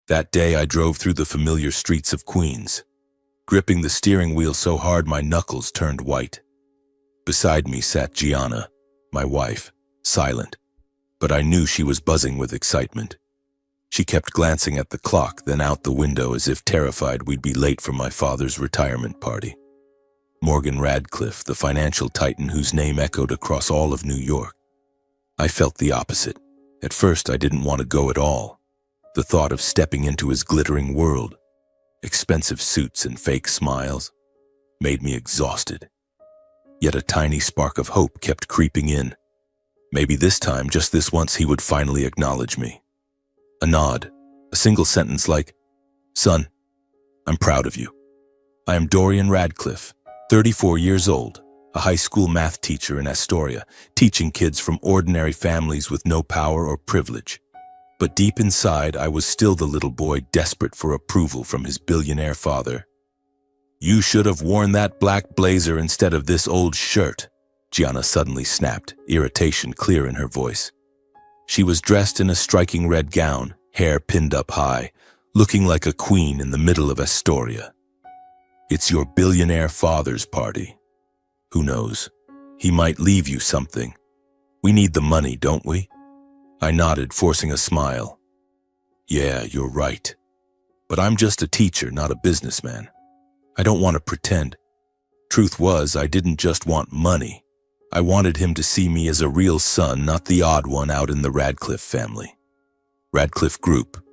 That day I drove through the familiar streets of Queens, gripping the steering wheel so hard my knuckles turned white. Beside me sat Gianna, my wife, silent, but I knew she was buzzing with excitement. She kept glancing at the clock, then out the window as if terrified we'd be late for my father's retirement party. Morgan Radcliffe, the financial titan whose name echoed across all of New York. I felt the opposite. At first I didn't want to go at all. The thought of stepping into his glittering world, expensive suits and fake smiles, made me exhausted. Yet a tiny spark of hope kept creeping in. Maybe this time, just this once, he would finally acknowledge me. A nod, a single sentence like, "Son, I'm proud of you. I am Dorian Radcliffe, 34 years old, a high school math teacher in Astoria, teaching kids from ordinary families with no power or privilege. But deep inside, I was still the little boy desperate for approval from his billionaire father. You should have worn that black blazer instead of this old shirt," Gianna suddenly snapped, irritation clear in her voice. She was dressed in a striking red gown, hair pinned up high, looking like a queen in the middle of Astoria. "It's your billionaire father's party. Who knows? He might leave you something. We need the money, don't we?" I nodded, forcing a smile. "Yeah, you're right. But I'm just a teacher, not a businessman. I don't want to pretend. Truth was, I didn't just want money. I wanted him to see me as a real son, not the odd one out in the Radcliffe family. Radcliffe Group,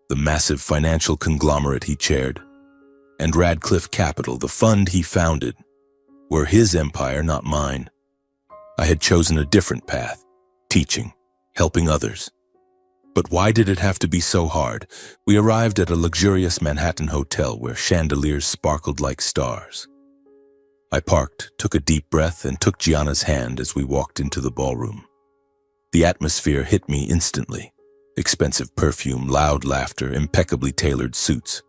the massive financial conglomerate he chaired, and Radcliffe Capital, the fund he founded, were his empire, not mine. I had chosen a different path, teaching, helping others. But why did it have to be so hard? We arrived at a luxurious Manhattan hotel where chandeliers sparkled like stars. I parked, took a deep breath, and took Gianna's hand as we walked into the ballroom. The atmosphere hit me instantly. Expensive perfume, loud laughter, impeccably tailored suits.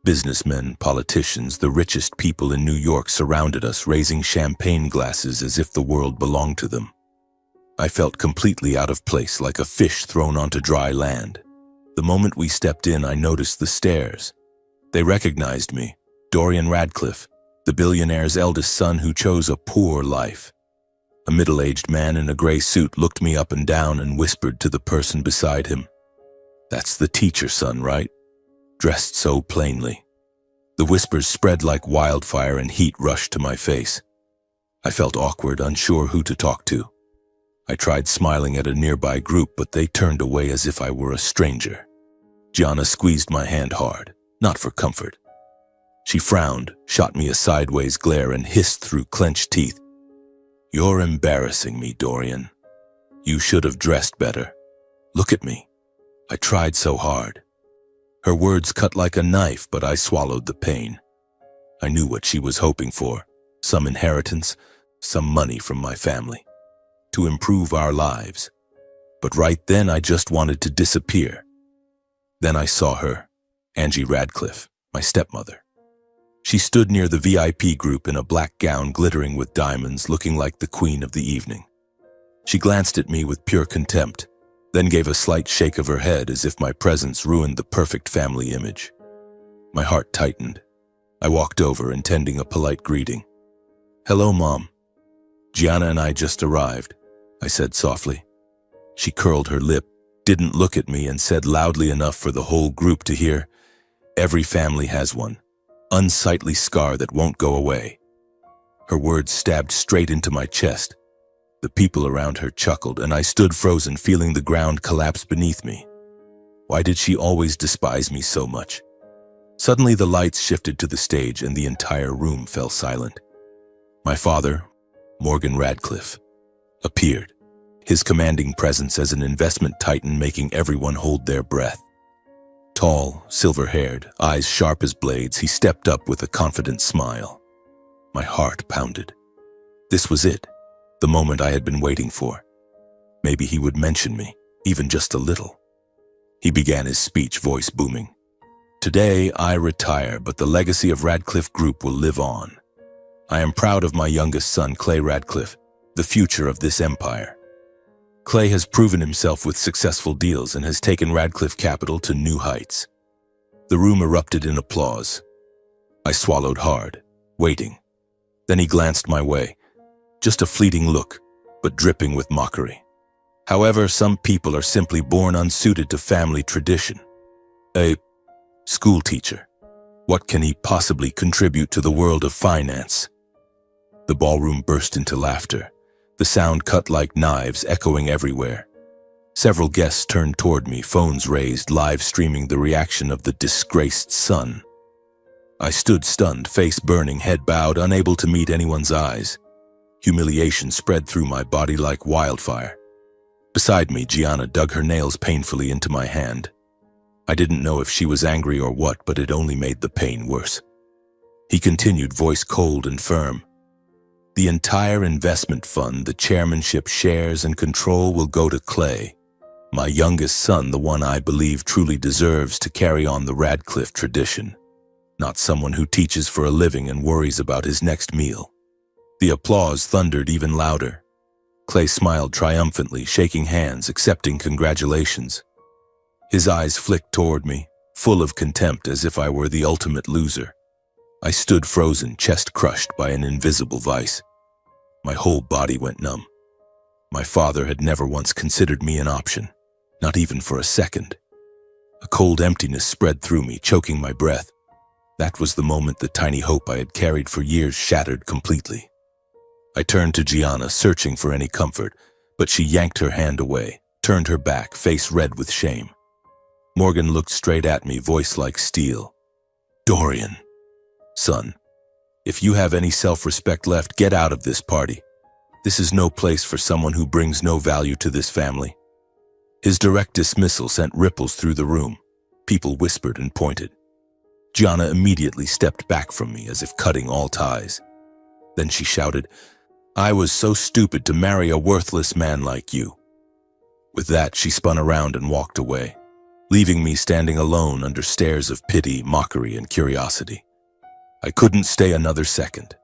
Businessmen, politicians, the richest people in New York surrounded us, raising champagne glasses as if the world belonged to them. I felt completely out of place, like a fish thrown onto dry land. The moment we stepped in, I noticed the stares. They recognized me, Dorian Radcliffe, the billionaire's eldest son who chose a poor life. A middle-aged man in a gray suit looked me up and down and whispered to the person beside him, "That's the teacher son, right?" Dressed so plainly. The whispers spread like wildfire and heat rushed to my face. I felt awkward, unsure who to talk to. I tried smiling at a nearby group, but they turned away as if I were a stranger. Gianna squeezed my hand hard, not for comfort. She frowned, shot me a sideways glare, and hissed through clenched teeth, "You're embarrassing me, Dorian. You should have dressed better. Look at me. I tried so hard." Her words cut like a knife, but I swallowed the pain. I knew what she was hoping for, some inheritance, some money from my family, to improve our lives. But right then I just wanted to disappear. Then I saw her, Angie Radcliffe, my stepmother. She stood near the VIP group in a black gown glittering with diamonds, looking like the queen of the evening. She glanced at me with pure contempt, then gave a slight shake of her head as if my presence ruined the perfect family image. My heart tightened. I walked over, intending a polite greeting. "Hello, Mom. Gianna and I just arrived," I said softly. She curled her lip, didn't look at me, and said loudly enough for the whole group to hear, "Every family has one. Unsightly scar that won't go away." Her words stabbed straight into my chest. The people around her chuckled, and I stood frozen, feeling the ground collapse beneath me. Why did she always despise me so much? Suddenly the lights shifted to the stage and the entire room fell silent. My father, Morgan Radcliffe, appeared, his commanding presence as an investment titan making everyone hold their breath. Tall, silver-haired, eyes sharp as blades, he stepped up with a confident smile. My heart pounded. This was it, the moment I had been waiting for. Maybe he would mention me, even just a little. He began his speech, voice booming. "Today I retire, but the legacy of Radcliffe Group will live on. I am proud of my youngest son, Clay Radcliffe, the future of this empire. Clay has proven himself with successful deals and has taken Radcliffe Capital to new heights. The room erupted in applause. I swallowed hard, waiting. Then he glanced my way. Just a fleeting look, but dripping with mockery. However, some people are simply born unsuited to family tradition. A school teacher. What can he possibly contribute to the world of finance? The ballroom burst into laughter, the sound cut like knives echoing everywhere. Several guests turned toward me, phones raised, live streaming the reaction of the disgraced son. I stood stunned, face burning, head bowed, unable to meet anyone's eyes. Humiliation spread through my body like wildfire. Beside me, Gianna dug her nails painfully into my hand. I didn't know if she was angry or what, but it only made the pain worse. He continued, voice cold and firm. The entire investment fund, the chairmanship, shares, and control will go to Clay, my youngest son, the one I believe truly deserves to carry on the Radcliffe tradition, not someone who teaches for a living and worries about his next meal. The applause thundered even louder. Clay smiled triumphantly, shaking hands, accepting congratulations. His eyes flicked toward me, full of contempt, as if I were the ultimate loser. I stood frozen, chest crushed by an invisible vice. My whole body went numb. My father had never once considered me an option, not even for a second. A cold emptiness spread through me, choking my breath. That was the moment the tiny hope I had carried for years shattered completely. I turned to Gianna, searching for any comfort, but she yanked her hand away, turned her back, face red with shame. Morgan looked straight at me, voice like steel. "Dorian, son, if you have any self-respect left, get out of this party. This is no place for someone who brings no value to this family." His direct dismissal sent ripples through the room. People whispered and pointed. Gianna immediately stepped back from me, as if cutting all ties. Then she shouted, "I was so stupid to marry a worthless man like you." With that, she spun around and walked away, leaving me standing alone under stares of pity, mockery, and curiosity. I couldn't stay another second.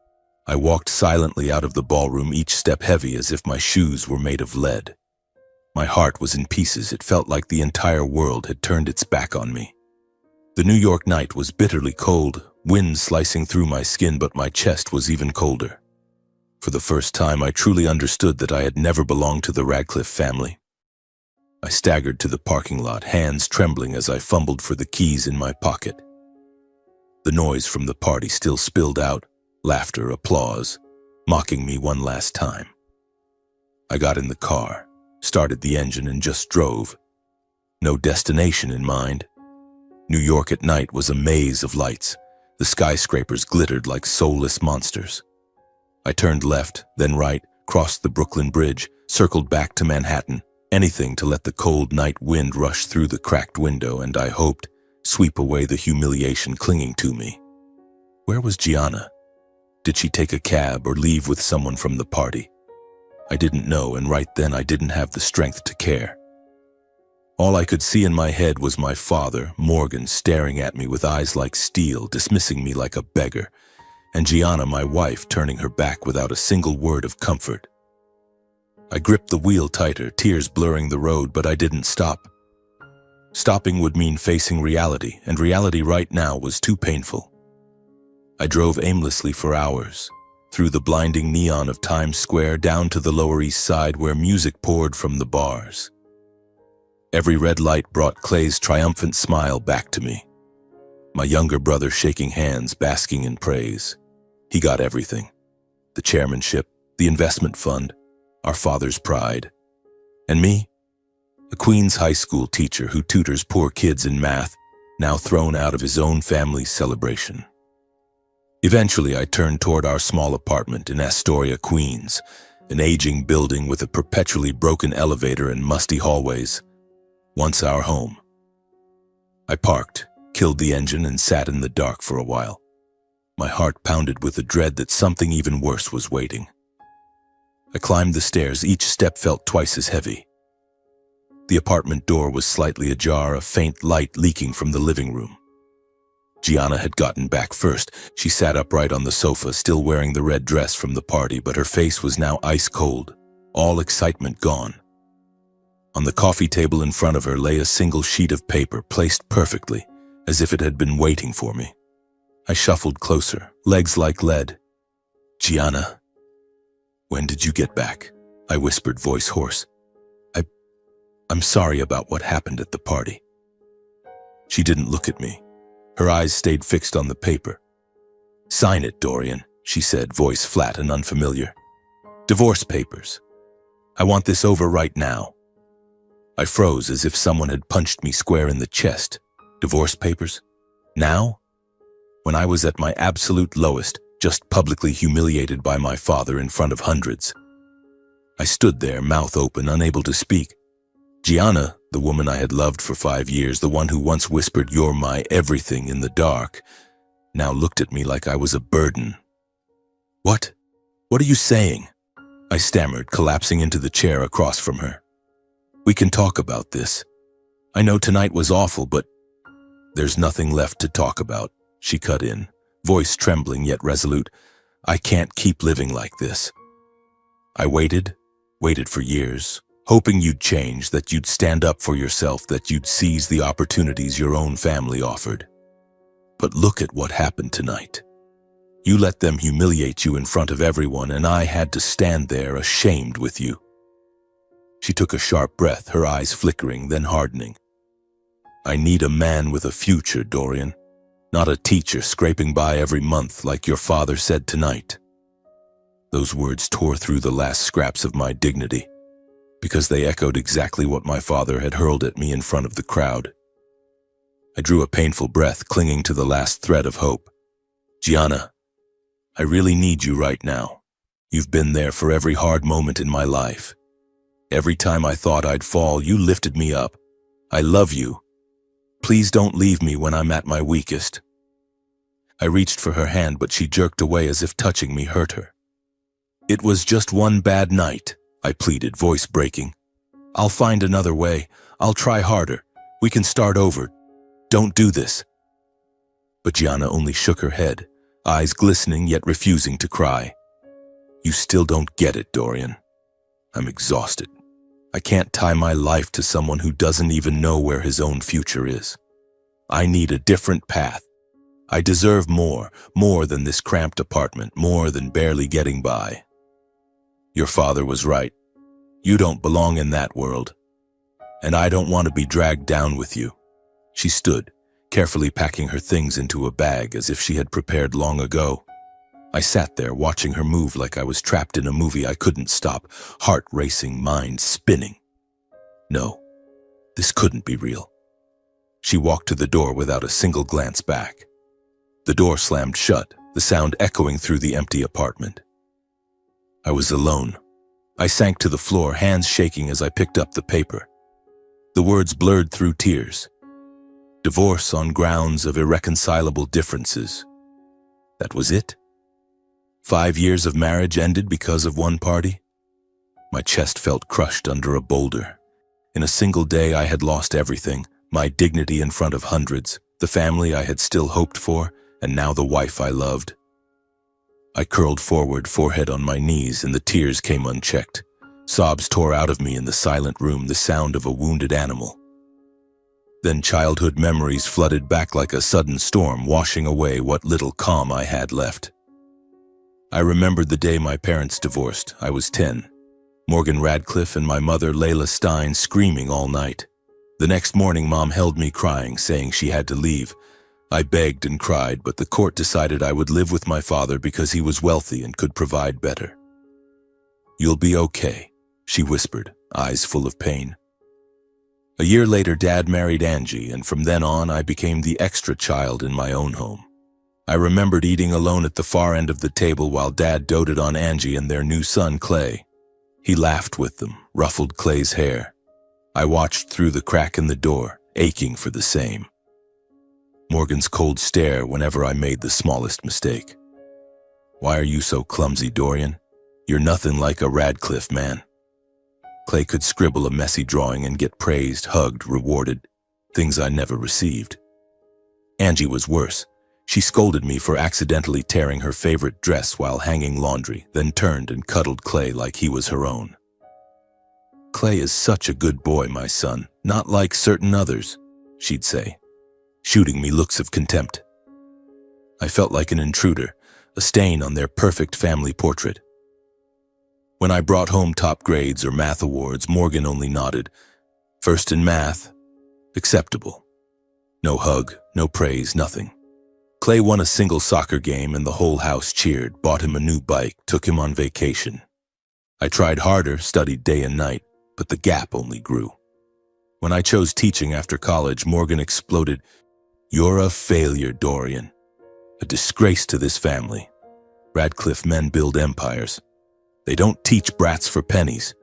I walked silently out of the ballroom, each step heavy as if my shoes were made of lead. My heart was in pieces. It felt like the entire world had turned its back on me. The New York night was bitterly cold, wind slicing through my skin, but my chest was even colder. For the first time, I truly understood that I had never belonged to the Radcliffe family. I staggered to the parking lot, hands trembling as I fumbled for the keys in my pocket. The noise from the party still spilled out, laughter, applause, mocking me one last time. I got in the car, started the engine, and just drove. No destination in mind. New York at night was a maze of lights. The skyscrapers glittered like soulless monsters. I turned left, then right, crossed the Brooklyn Bridge, circled back to Manhattan, anything to let the cold night wind rush through the cracked window and, I hoped, sweep away the humiliation clinging to me. Where was Gianna? Did she take a cab or leave with someone from the party? I didn't know, and right then I didn't have the strength to care. All I could see in my head was my father, Morgan, staring at me with eyes like steel, dismissing me like a beggar, and Gianna, my wife, turning her back without a single word of comfort. I gripped the wheel tighter, tears blurring the road, but I didn't stop. Stopping would mean facing reality, and reality right now was too painful. I drove aimlessly for hours, through the blinding neon of Times Square down to the Lower East Side where music poured from the bars. Every red light brought Clay's triumphant smile back to me. My younger brother shaking hands, basking in praise. He got everything. The chairmanship, the investment fund, our father's pride. And me? A Queens high school teacher who tutors poor kids in math, now thrown out of his own family's celebration. Eventually, I turned toward our small apartment in Astoria, Queens, an aging building with a perpetually broken elevator and musty hallways. Once our home. I parked, killed the engine, and sat in the dark for a while. My heart pounded with the dread that something even worse was waiting. I climbed the stairs. Each step felt twice as heavy. The apartment door was slightly ajar, a faint light leaking from the living room. Gianna had gotten back first. She sat upright on the sofa, still wearing the red dress from the party, but her face was now ice cold, all excitement gone. On the coffee table in front of her lay a single sheet of paper placed perfectly, as if it had been waiting for me. I shuffled closer, legs like lead. "Gianna, when did you get back?" I whispered, voice hoarse. I'm sorry about what happened at the party." She didn't look at me. Her eyes stayed fixed on the paper. "Sign it, Dorian," she said, voice flat and unfamiliar. "Divorce papers. I want this over right now." I froze as if someone had punched me square in the chest. Divorce papers? Now? When I was at my absolute lowest, just publicly humiliated by my father in front of hundreds. I stood there, mouth open, unable to speak. Gianna, the woman I had loved for 5 years, the one who once whispered, "You're my everything," in the dark, now looked at me like I was a burden. What are you saying?" I stammered, collapsing into the chair across from her. "We can talk about this. I know tonight was awful, but..." "There's nothing left to talk about," she cut in, voice trembling yet resolute. "I can't keep living like this." I waited for years, hoping you'd change, that you'd stand up for yourself, that you'd seize the opportunities your own family offered. But look at what happened tonight. You let them humiliate you in front of everyone, and I had to stand there ashamed with you. She took a sharp breath, her eyes flickering, then hardening. I need a man with a future, Dorian, not a teacher scraping by every month like your father said tonight. Those words tore through the last scraps of my dignity, because they echoed exactly what my father had hurled at me in front of the crowd. I drew a painful breath, clinging to the last thread of hope. Gianna, I really need you right now. You've been there for every hard moment in my life. Every time I thought I'd fall, you lifted me up. I love you. Please don't leave me when I'm at my weakest. I reached for her hand, but she jerked away as if touching me hurt her. It was just one bad night, I pleaded, voice breaking. I'll find another way. I'll try harder. We can start over. Don't do this. But Gianna only shook her head, eyes glistening yet refusing to cry. You still don't get it, Dorian. I'm exhausted. I can't tie my life to someone who doesn't even know where his own future is. I need a different path. I deserve more than this cramped apartment, more than barely getting by. Your father was right. You don't belong in that world. And I don't want to be dragged down with you. She stood, carefully packing her things into a bag as if she had prepared long ago. I sat there watching her move like I was trapped in a movie I couldn't stop, heart racing, mind spinning. No, this couldn't be real. She walked to the door without a single glance back. The door slammed shut, the sound echoing through the empty apartment. I was alone. I sank to the floor, hands shaking as I picked up the paper. The words blurred through tears. Divorce on grounds of irreconcilable differences. That was it? 5 years of marriage ended because of one party? My chest felt crushed under a boulder. In a single day I had lost everything, my dignity in front of hundreds, the family I had still hoped for, and now the wife I loved. I curled forward, forehead on my knees, and the tears came unchecked. Sobs tore out of me in the silent room, the sound of a wounded animal. Then childhood memories flooded back like a sudden storm, washing away what little calm I had left. I remembered the day my parents divorced. I was 10. Morgan Radcliffe and my mother, Layla Stein, screaming all night. The next morning, Mom held me crying, saying she had to leave. I begged and cried, but the court decided I would live with my father because he was wealthy and could provide better. You'll be okay, she whispered, eyes full of pain. A year later, Dad married Angie, and from then on, I became the extra child in my own home. I remembered eating alone at the far end of the table while Dad doted on Angie and their new son, Clay. He laughed with them, ruffled Clay's hair. I watched through the crack in the door, aching for the same. Morgan's cold stare whenever I made the smallest mistake. Why are you so clumsy, Dorian? You're nothing like a Radcliffe man. Clay could scribble a messy drawing and get praised, hugged, rewarded, things I never received. Angie was worse. She scolded me for accidentally tearing her favorite dress while hanging laundry, then turned and cuddled Clay like he was her own. Clay is such a good boy, my son, not like certain others, she'd say. shooting me looks of contempt. I felt like an intruder, a stain on their perfect family portrait. When I brought home top grades or math awards, Morgan only nodded. First in math, acceptable. No hug, no praise, nothing. Clay won a single soccer game and the whole house cheered, bought him a new bike, took him on vacation. I tried harder, studied day and night, but the gap only grew. When I chose teaching after college, Morgan exploded. "You're a failure, Dorian. A disgrace to this family. Radcliffe men build empires. They don't teach brats for pennies."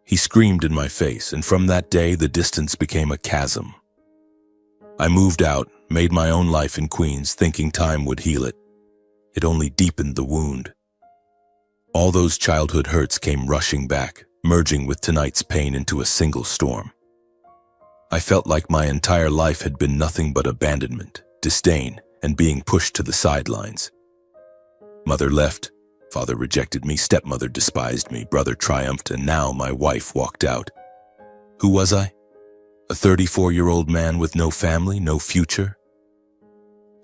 He screamed in my face, and from that day, the distance became a chasm. I moved out, made my own life in Queens, thinking time would heal it. It only deepened the wound. All those childhood hurts came rushing back, merging with tonight's pain into a single storm. I felt like my entire life had been nothing but abandonment, disdain, and being pushed to the sidelines. Mother left, father rejected me, stepmother despised me, brother triumphed, and now my wife walked out. Who was I? A 34-year-old man with no family, no future?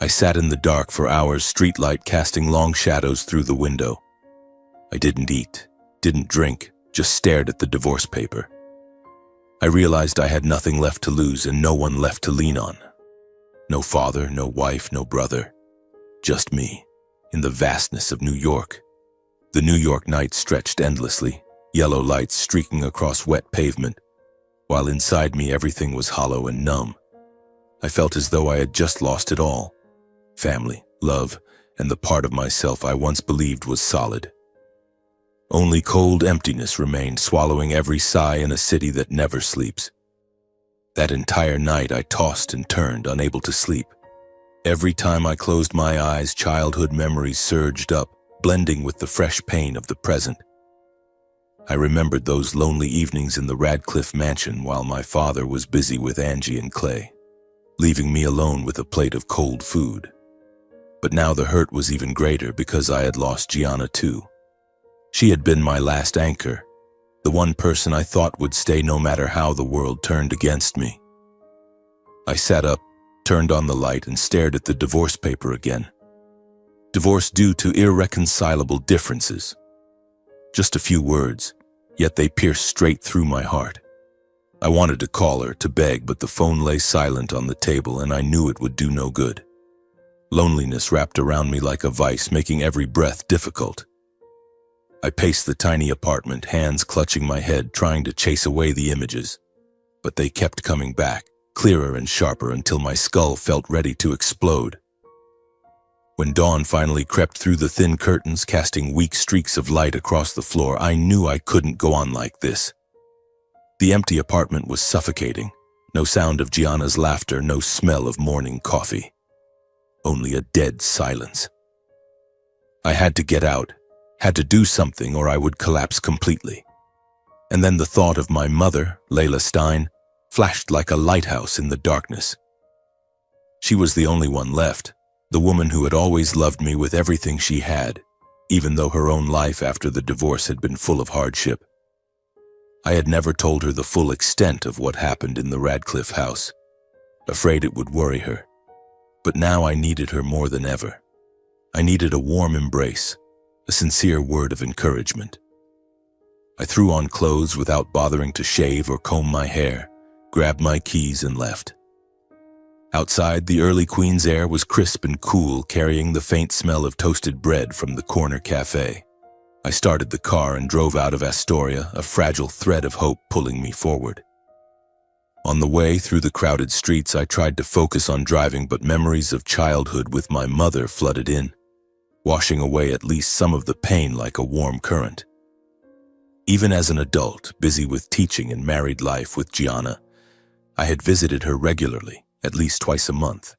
I sat in the dark for hours, streetlight casting long shadows through the window. I didn't eat, didn't drink, just stared at the divorce paper. I realized I had nothing left to lose and no one left to lean on. No father, no wife, no brother. Just me, in the vastness of New York. The New York night stretched endlessly, yellow lights streaking across wet pavement, while inside me everything was hollow and numb. I felt as though I had just lost it all. Family, love, and the part of myself I once believed was solid. Only cold emptiness remained, swallowing every sigh in a city that never sleeps. That entire night I tossed and turned, unable to sleep. Every time I closed my eyes, childhood memories surged up, blending with the fresh pain of the present. I remembered those lonely evenings in the Radcliffe mansion while my father was busy with Angie and Clay, leaving me alone with a plate of cold food. But now the hurt was even greater because I had lost Gianna too. She had been my last anchor, the one person I thought would stay no matter how the world turned against me. I sat up, turned on the light, and stared at the divorce paper again. Divorce due to irreconcilable differences. Just a few words, yet they pierced straight through my heart. I wanted to call her, to beg, but the phone lay silent on the table and I knew it would do no good. Loneliness wrapped around me like a vice, making every breath difficult. I paced the tiny apartment, hands clutching my head, trying to chase away the images. But they kept coming back, clearer and sharper, until my skull felt ready to explode. When dawn finally crept through the thin curtains, casting weak streaks of light across the floor, I knew I couldn't go on like this. The empty apartment was suffocating. No sound of Gianna's laughter, no smell of morning coffee. Only a dead silence. I had to get out. Had to do something or I would collapse completely. And then the thought of my mother, Layla Stein, flashed like a lighthouse in the darkness. She was the only one left, the woman who had always loved me with everything she had, even though her own life after the divorce had been full of hardship. I had never told her the full extent of what happened in the Radcliffe house, afraid it would worry her. But now I needed her more than ever. I needed a warm embrace, a sincere word of encouragement. I threw on clothes without bothering to shave or comb my hair, grabbed my keys and left. Outside, the early Queens air was crisp and cool, carrying the faint smell of toasted bread from the corner cafe. I started the car and drove out of Astoria, a fragile thread of hope pulling me forward. On the way through the crowded streets, I tried to focus on driving, but memories of childhood with my mother flooded in, washing away at least some of the pain like a warm current. Even as an adult, busy with teaching and married life with Gianna, I had visited her regularly, at least twice a month.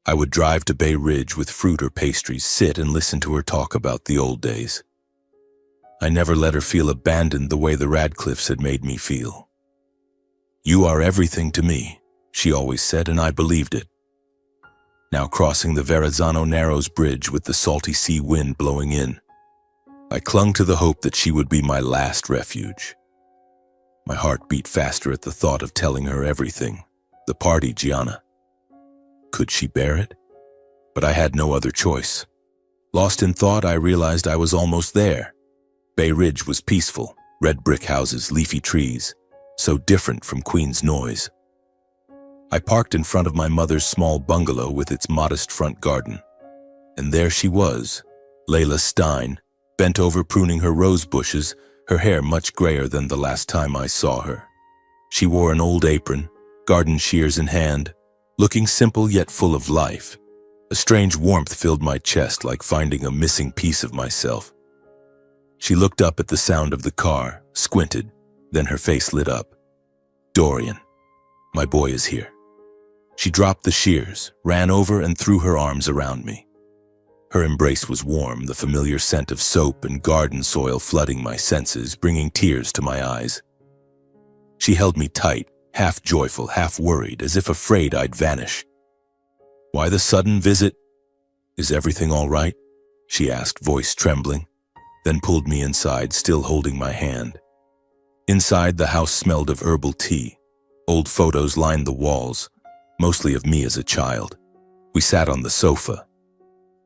I would drive to Bay Ridge with fruit or pastries, sit and listen to her talk about the old days. I never let her feel abandoned the way the Radcliffes had made me feel. "You are everything to me," she always said, and I believed it. Now crossing the Verrazano Narrows Bridge with the salty sea wind blowing in, I clung to the hope that she would be my last refuge. My heart beat faster at the thought of telling her everything. The party, Gianna. Could she bear it? But I had no other choice. Lost in thought, I realized I was almost there. Bay Ridge was peaceful, red brick houses, leafy trees, so different from Queens' noise. I parked in front of my mother's small bungalow with its modest front garden. And there she was, Layla Stein, bent over pruning her rose bushes, her hair much grayer than the last time I saw her. She wore an old apron, garden shears in hand, looking simple yet full of life. A strange warmth filled my chest, like finding a missing piece of myself. She looked up at the sound of the car, squinted, then her face lit up. "Dorian, my boy is here." She dropped the shears, ran over and threw her arms around me. Her embrace was warm, the familiar scent of soap and garden soil flooding my senses, bringing tears to my eyes. She held me tight, half joyful, half worried, as if afraid I'd vanish. "Why the sudden visit? Is everything all right?" she asked, voice trembling, then pulled me inside, still holding my hand. Inside, the house smelled of herbal tea. Old photos lined the walls, mostly of me as a child. We sat on the sofa.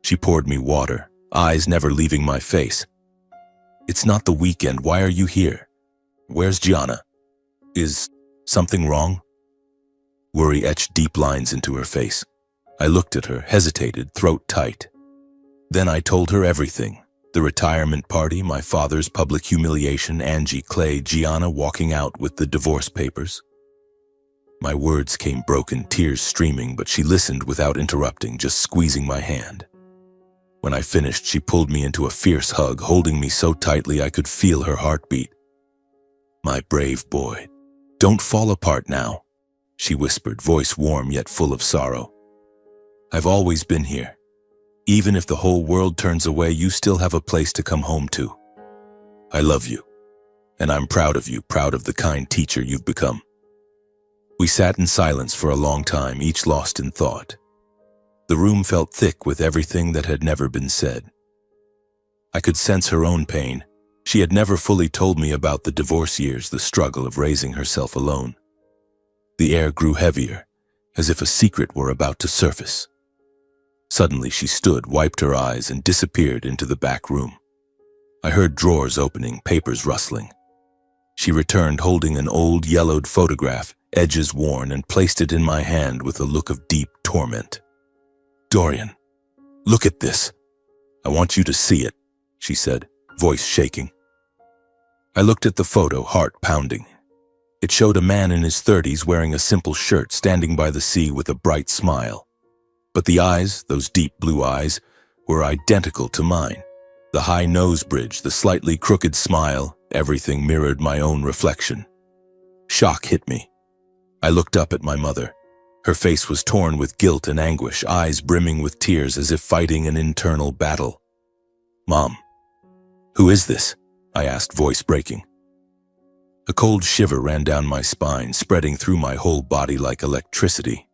She poured me water, eyes never leaving my face. "It's not the weekend. Why are you here? Where's Gianna? Is something wrong?" Worry etched deep lines into her face. I looked at her, hesitated, throat tight. Then I told her everything. The retirement party, my father's public humiliation, Angie Clay, Gianna walking out with the divorce papers. My words came broken, tears streaming, but she listened without interrupting, just squeezing my hand. When I finished, she pulled me into a fierce hug, holding me so tightly I could feel her heartbeat. "My brave boy, don't fall apart now," she whispered, voice warm yet full of sorrow. "I've always been here. Even if the whole world turns away, you still have a place to come home to. I love you, and I'm proud of you, proud of the kind teacher you've become." We sat in silence for a long time, each lost in thought. The room felt thick with everything that had never been said. I could sense her own pain. She had never fully told me about the divorce years, the struggle of raising herself alone. The air grew heavier, as if a secret were about to surface. Suddenly she stood, wiped her eyes, and disappeared into the back room. I heard drawers opening, papers rustling. She returned holding an old, yellowed photograph, edges worn, and placed it in my hand with a look of deep torment. "Dorian, look at this. I want you to see it," she said, voice shaking. I looked at the photo, heart pounding. It showed a man in his 30s wearing a simple shirt, standing by the sea with a bright smile. But the eyes, those deep blue eyes, were identical to mine. The high nose bridge, the slightly crooked smile, everything mirrored my own reflection. Shock hit me. I looked up at my mother. Her face was torn with guilt and anguish, eyes brimming with tears as if fighting an internal battle. "Mom, who is this?" I asked, voice breaking. A cold shiver ran down my spine, spreading through my whole body like electricity.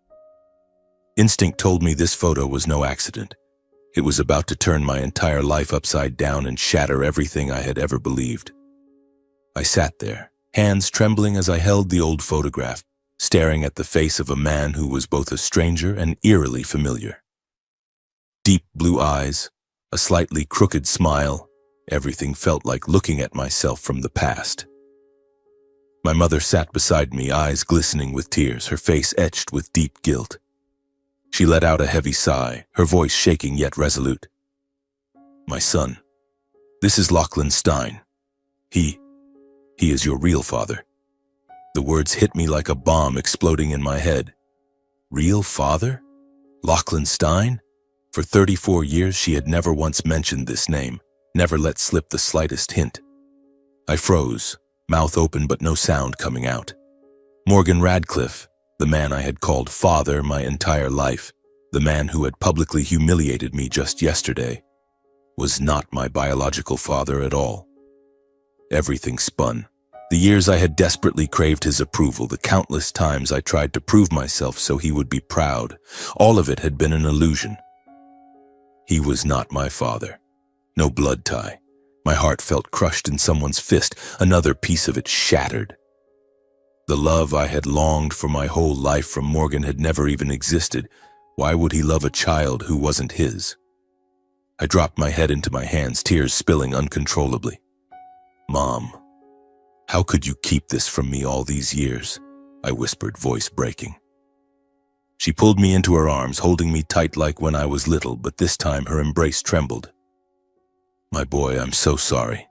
Instinct told me this photo was no accident. It was about to turn my entire life upside down and shatter everything I had ever believed. I sat there, hands trembling as I held the old photograph, staring at the face of a man who was both a stranger and eerily familiar. Deep blue eyes, a slightly crooked smile, everything felt like looking at myself from the past. My mother sat beside me, eyes glistening with tears, her face etched with deep guilt. She let out a heavy sigh, her voice shaking yet resolute. "My son, this is Lachlan Stein. He is your real father." The words hit me like a bomb exploding in my head. Real father? Lachlan Stein? For 34 years, she had never once mentioned this name, never let slip the slightest hint. I froze, mouth open but no sound coming out. Morgan Radcliffe, the man I had called father my entire life, the man who had publicly humiliated me just yesterday, was not my biological father at all. Everything spun. The years I had desperately craved his approval, the countless times I tried to prove myself so he would be proud, all of it had been an illusion. He was not my father. No blood tie. My heart felt crushed in someone's fist, another piece of it shattered. The love I had longed for my whole life from Morgan had never even existed, Why would he love a child who wasn't his? I dropped my head into my hands, tears spilling uncontrollably. Mom, how could you keep this from me all these years? I whispered, voice breaking. She pulled me into her arms, holding me tight like when I was little, but this time her embrace trembled. My boy, I'm so sorry.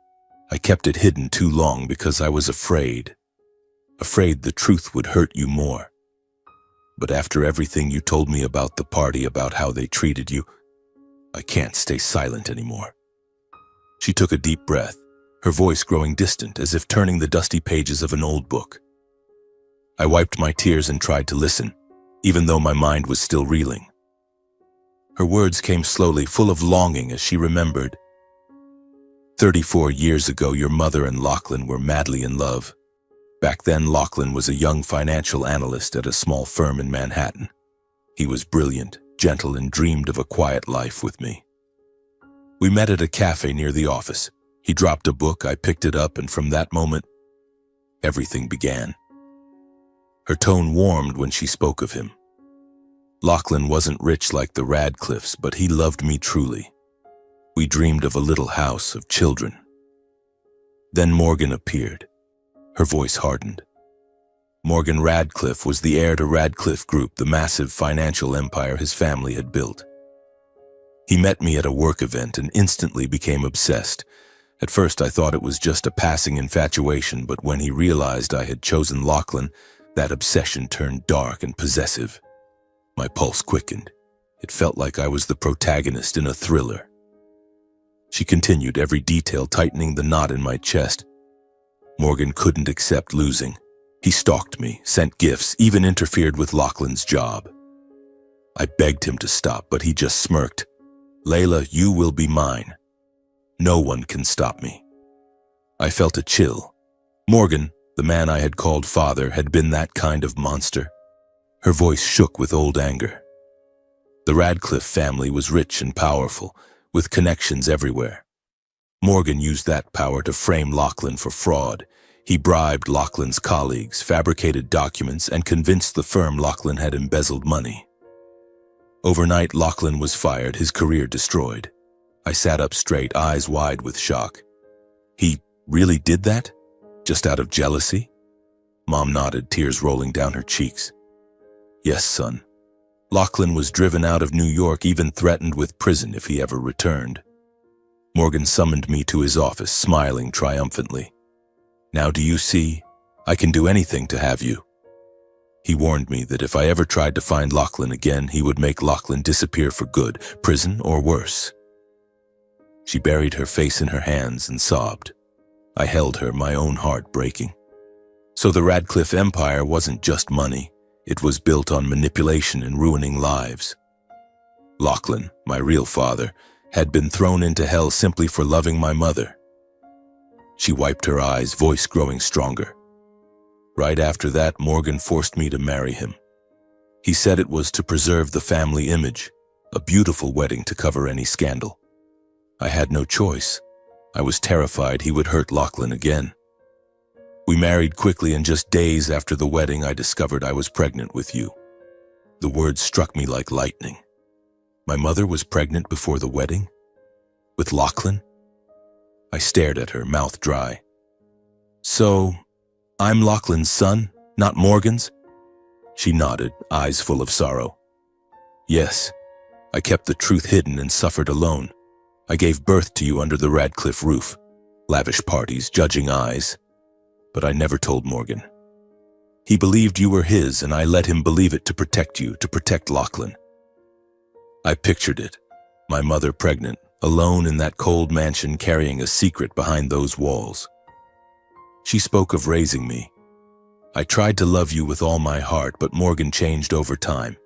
I kept it hidden too long because I was afraid the truth would hurt you more. But after everything you told me about the party, about how they treated you, I can't stay silent anymore. She took a deep breath, her voice growing distant, as if turning the dusty pages of an old book. I wiped my tears and tried to listen, even though my mind was still reeling. Her words came slowly, full of longing, as she remembered. 34 years ago, your mother and Lachlan were madly in love. Back then, Lachlan was a young financial analyst at a small firm in Manhattan. He was brilliant, gentle, and dreamed of a quiet life with me. We met at a cafe near the office. He dropped a book, I picked it up, and from that moment, everything began. Her tone warmed when she spoke of him. Lachlan wasn't rich like the Radcliffes, but he loved me truly. We dreamed of a little house, of children. Then Morgan appeared. Her voice hardened. Morgan Radcliffe was the heir to Radcliffe Group, the massive financial empire his family had built. He met me at a work event and instantly became obsessed. At first I thought it was just a passing infatuation, but when he realized I had chosen Lachlan, that obsession turned dark and possessive. My pulse quickened. It felt like I was the protagonist in a thriller. She continued, every detail tightening the knot in my chest. Morgan couldn't accept losing. He stalked me, sent gifts, even interfered with Lachlan's job. I begged him to stop, but he just smirked. Layla, you will be mine. No one can stop me. I felt a chill. Morgan, the man I had called father, had been that kind of monster. Her voice shook with old anger. The Radcliffe family was rich and powerful, with connections everywhere. Morgan used that power to frame Lachlan for fraud. He bribed Lachlan's colleagues, fabricated documents, and convinced the firm Lachlan had embezzled money. Overnight, Lachlan was fired, his career destroyed. I sat up straight, eyes wide with shock. He really did that? Just out of jealousy? Mom nodded, tears rolling down her cheeks. Yes, son. Lachlan was driven out of New York, even threatened with prison if he ever returned. Morgan summoned me to his office, smiling triumphantly. Now do you see? I can do anything to have you. He warned me that if I ever tried to find Lachlan again, he would make Lachlan disappear for good, prison or worse. She buried her face in her hands and sobbed. I held her, my own heart breaking. So the Radcliffe empire wasn't just money. It was built on manipulation and ruining lives. Lachlan, my real father, had been thrown into hell simply for loving my mother. She wiped her eyes, voice growing stronger. Right after that, Morgan forced me to marry him. He said it was to preserve the family image, a beautiful wedding to cover any scandal. I had no choice. I was terrified he would hurt Lachlan again. We married quickly, and just days after the wedding, I discovered I was pregnant with you. The words struck me like lightning. My mother was pregnant before the wedding? With Lachlan? I stared at her, mouth dry. So, I'm Lachlan's son, not Morgan's? She nodded, eyes full of sorrow. Yes, I kept the truth hidden and suffered alone. I gave birth to you under the Radcliffe roof. Lavish parties, judging eyes. But I never told Morgan. He believed you were his, and I let him believe it to protect you, to protect Lachlan. I pictured it, my mother pregnant, alone in that cold mansion, carrying a secret behind those walls. She spoke of raising me. I tried to love you with all my heart, but Morgan changed over time.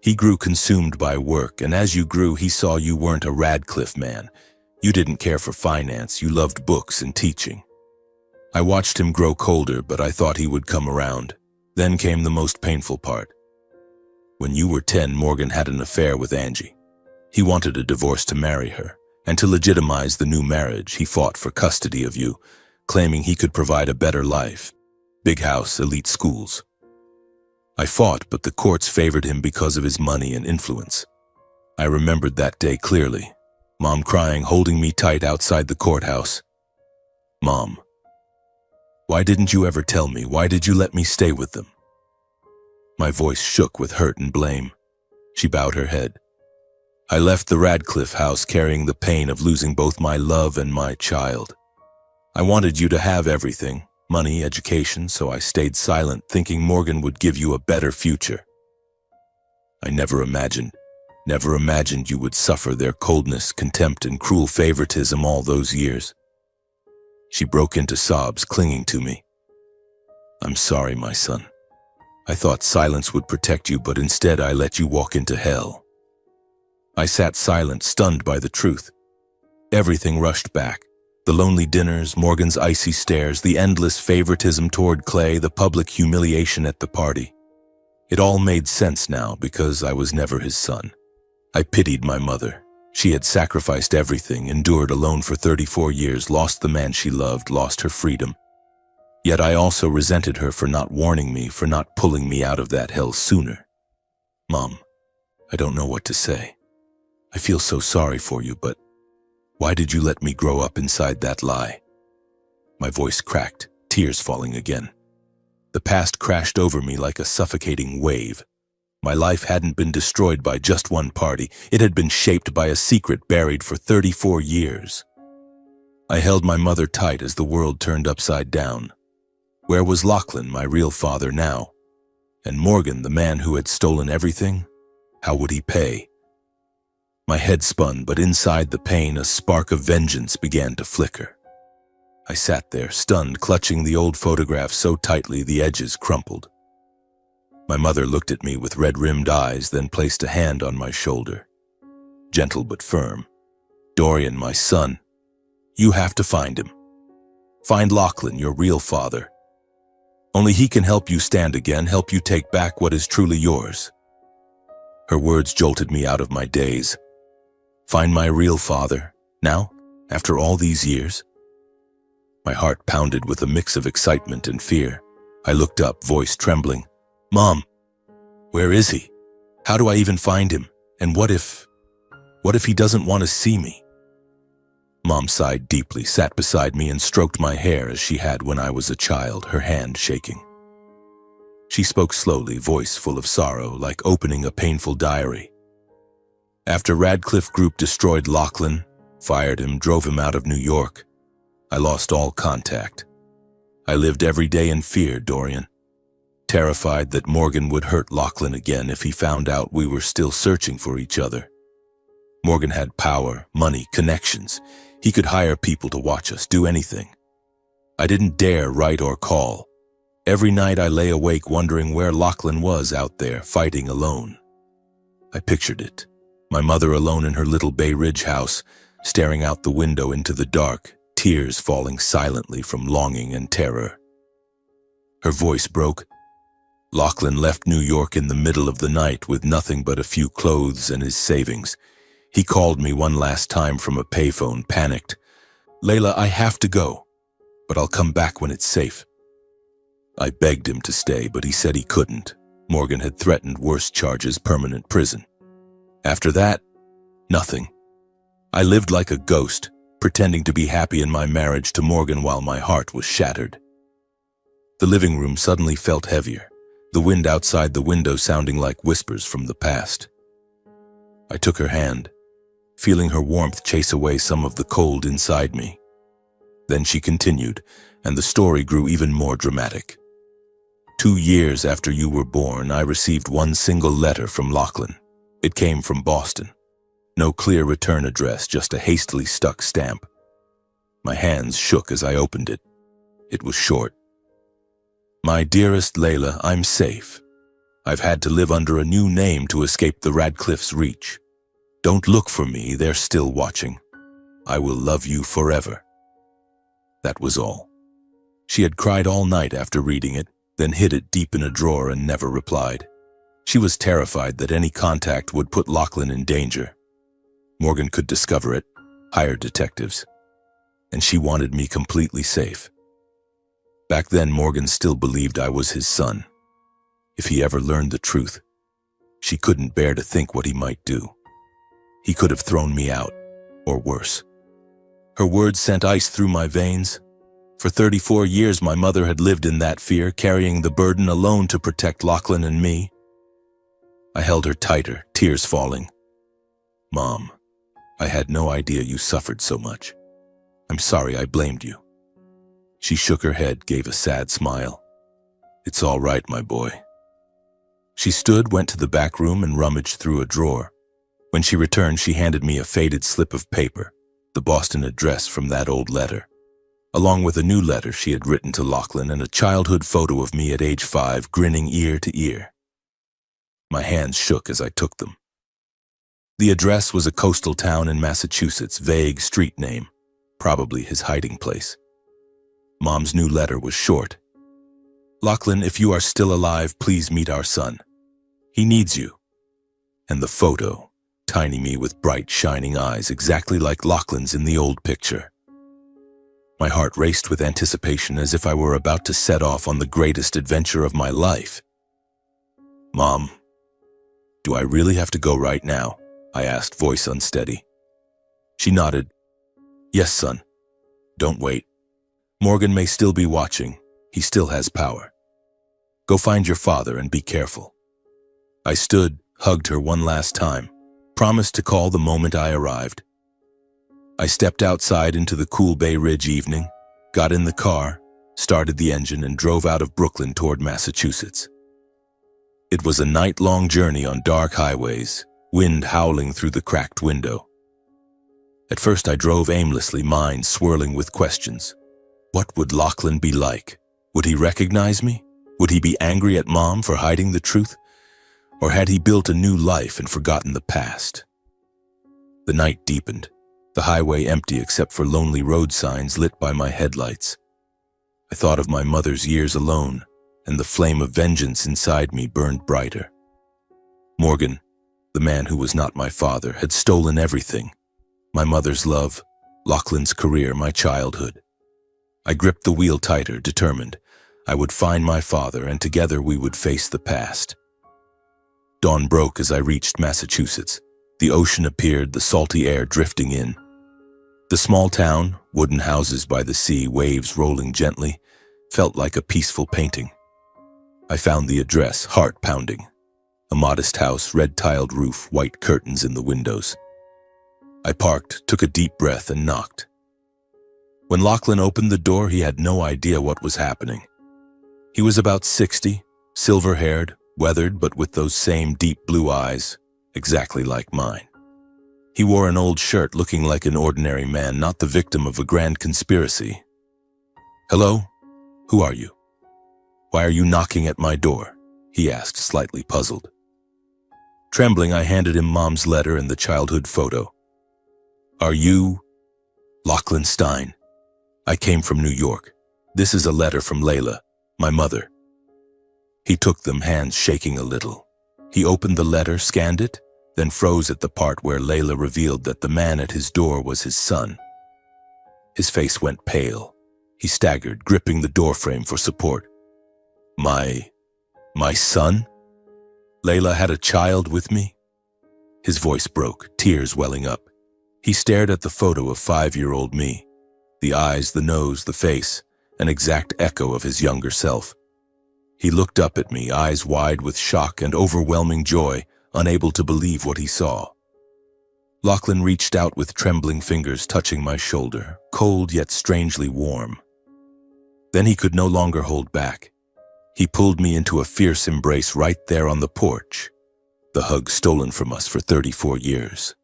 He grew consumed by work, and as you grew, he saw you weren't a Radcliffe man. You didn't care for finance, you loved books and teaching. I watched him grow colder, but I thought he would come around. Then came the most painful part. When you were 10, Morgan had an affair with Angie. He wanted a divorce to marry her, and to legitimize the new marriage, he fought for custody of you, claiming he could provide a better life. Big house, elite schools. I fought, but the courts favored him because of his money and influence. I remembered that day clearly. Mom crying, holding me tight outside the courthouse. Mom, why didn't you ever tell me? Why did you let me stay with them? My voice shook with hurt and blame. She bowed her head. I left the Radcliffe house carrying the pain of losing both my love and my child. I wanted you to have everything, money, education, so I stayed silent, thinking Morgan would give you a better future. I never imagined you would suffer their coldness, contempt, and cruel favoritism all those years. She broke into sobs, clinging to me. I'm sorry, my son. I thought silence would protect you, but instead I let you walk into hell. I sat silent, stunned by the truth. Everything rushed back. The lonely dinners, Morgan's icy stares, the endless favoritism toward Clay, the public humiliation at the party. It all made sense now because I was never his son. I pitied my mother. She had sacrificed everything, endured alone for 34 years, lost the man she loved, lost her freedom. Yet I also resented her for not warning me, for not pulling me out of that hell sooner. Mom, I don't know what to say. I feel so sorry for you, but why did you let me grow up inside that lie? My voice cracked, tears falling again. The past crashed over me like a suffocating wave. My life hadn't been destroyed by just one party. It had been shaped by a secret buried for 34 years. I held my mother tight as the world turned upside down. Where was Lachlan, my real father, now? And Morgan, the man who had stolen everything? How would he pay? My head spun, but inside the pain, a spark of vengeance began to flicker. I sat there, stunned, clutching the old photograph so tightly the edges crumpled. My mother looked at me with red-rimmed eyes, then placed a hand on my shoulder. Gentle but firm. Dorian, my son, you have to find him. Find Lachlan, your real father. Only he can help you stand again, help you take back what is truly yours. Her words jolted me out of my daze. Find my real father, now, after all these years? My heart pounded with a mix of excitement and fear. I looked up, voice trembling. Mom, where is he? How do I even find him? And what if he doesn't want to see me? Mom sighed deeply, sat beside me and stroked my hair as she had when I was a child, her hand shaking. She spoke slowly, voice full of sorrow, like opening a painful diary. After Radcliffe Group destroyed Lachlan, fired him, drove him out of New York, I lost all contact. I lived every day in fear, Dorian. Terrified that Morgan would hurt Lachlan again if he found out we were still searching for each other. Morgan had power, money, connections. He could hire people to watch us, do anything. I didn't dare write or call. Every night I lay awake wondering where Lachlan was out there, fighting alone. I pictured it. My mother alone in her little Bay Ridge house, staring out the window into the dark, tears falling silently from longing and terror. Her voice broke. Lachlan left New York in the middle of the night with nothing but a few clothes and his savings. He called me one last time from a payphone, panicked. Layla, I have to go, but I'll come back when it's safe. I begged him to stay, but he said he couldn't. Morgan had threatened worse charges, permanent prison. After that, nothing. I lived like a ghost, pretending to be happy in my marriage to Morgan while my heart was shattered. The living room suddenly felt heavier, the wind outside the window sounding like whispers from the past. I took her hand, feeling her warmth chase away some of the cold inside me. Then she continued, and the story grew even more dramatic. 2 years after you were born, I received one single letter from Lachlan. It came from Boston. No clear return address, just a hastily stuck stamp. My hands shook as I opened it. It was short. My dearest Layla, I'm safe. I've had to live under a new name to escape the Radcliffe's reach. Don't look for me, they're still watching. I will love you forever. That was all. She had cried all night after reading it, then hid it deep in a drawer and never replied. She was terrified that any contact would put Lachlan in danger. Morgan could discover it, hire detectives, and she wanted me completely safe. Back then, Morgan still believed I was his son. If he ever learned the truth, she couldn't bear to think what he might do. He could have thrown me out, or worse. Her words sent ice through my veins. For 34 years, my mother had lived in that fear, carrying the burden alone to protect Lachlan and me. I held her tighter, tears falling. "Mom, I had no idea you suffered so much. I'm sorry I blamed you." She shook her head, gave a sad smile. "It's all right, my boy." She stood, went to the back room, and rummaged through a drawer. When she returned, she handed me a faded slip of paper, the Boston address from that old letter, along with a new letter she had written to Lachlan and a childhood photo of me at age 5, grinning ear to ear. My hands shook as I took them. The address was a coastal town in Massachusetts, vague street name, probably his hiding place. Mom's new letter was short. "Lachlan, if you are still alive, please meet our son. He needs you." And the photo, tiny me with bright, shining eyes, exactly like Lachlan's in the old picture. My heart raced with anticipation as if I were about to set off on the greatest adventure of my life. "Mom, do I really have to go right now?" I asked, voice unsteady. She nodded. "Yes, son. Don't wait. Morgan may still be watching. He still has power. Go find your father and be careful." I stood, hugged her one last time, promised to call the moment I arrived. I stepped outside into the cool Bay Ridge evening, got in the car, started the engine, and drove out of Brooklyn toward Massachusetts. It was a night-long journey on dark highways, wind howling through the cracked window. At first I drove aimlessly, mind swirling with questions. What would Lachlan be like? Would he recognize me? Would he be angry at Mom for hiding the truth? Or had he built a new life and forgotten the past? The night deepened, the highway empty except for lonely road signs lit by my headlights. I thought of my mother's years alone, and the flame of vengeance inside me burned brighter. Morgan, the man who was not my father, had stolen everything. My mother's love, Lachlan's career, my childhood. I gripped the wheel tighter, determined. I would find my father, and together we would face the past. Dawn broke as I reached Massachusetts. The ocean appeared, the salty air drifting in. The small town, wooden houses by the sea, waves rolling gently, felt like a peaceful painting. I found the address, heart pounding. A modest house, red-tiled roof, white curtains in the windows. I parked, took a deep breath, and knocked. When Lachlan opened the door, he had no idea what was happening. He was about 60, silver-haired, weathered, but with those same deep blue eyes, exactly like mine. He wore an old shirt, looking like an ordinary man, not the victim of a grand conspiracy. "Hello? Who are you? Why are you knocking at my door?" he asked, slightly puzzled. Trembling, I handed him Mom's letter and the childhood photo. "Are you Lachlan Stein? I came from New York. This is a letter from Layla, my mother." He took them, hands shaking a little. He opened the letter, scanned it, then froze at the part where Layla revealed that the man at his door was his son. His face went pale. He staggered, gripping the doorframe for support. My son? Layla had a child with me?" His voice broke, tears welling up. He stared at the photo of 5-year-old me. The eyes, the nose, the face, an exact echo of his younger self. He looked up at me, eyes wide with shock and overwhelming joy, unable to believe what he saw. Lachlan reached out with trembling fingers, touching my shoulder, cold yet strangely warm. Then he could no longer hold back. He pulled me into a fierce embrace right there on the porch, the hug stolen from us for 34 years.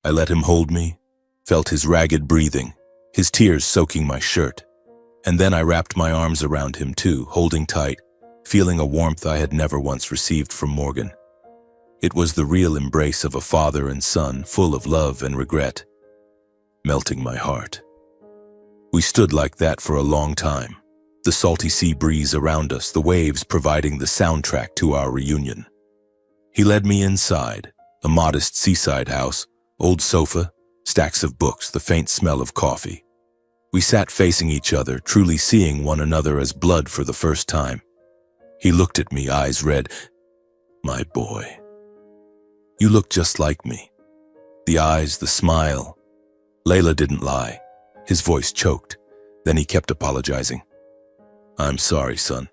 I let him hold me, felt his ragged breathing, his tears soaking my shirt. And then I wrapped my arms around him too, holding tight, feeling a warmth I had never once received from Morgan. It was the real embrace of a father and son, full of love and regret, melting my heart. We stood like that for a long time, the salty sea breeze around us, the waves providing the soundtrack to our reunion. He led me inside, a modest seaside house, old sofa, stacks of books, the faint smell of coffee. We sat facing each other, truly seeing one another as blood for the first time. He looked at me, eyes red. My boy, you look just like me. The eyes, the smile. Layla didn't lie. His voice choked. Then he kept apologizing. I'm sorry, son.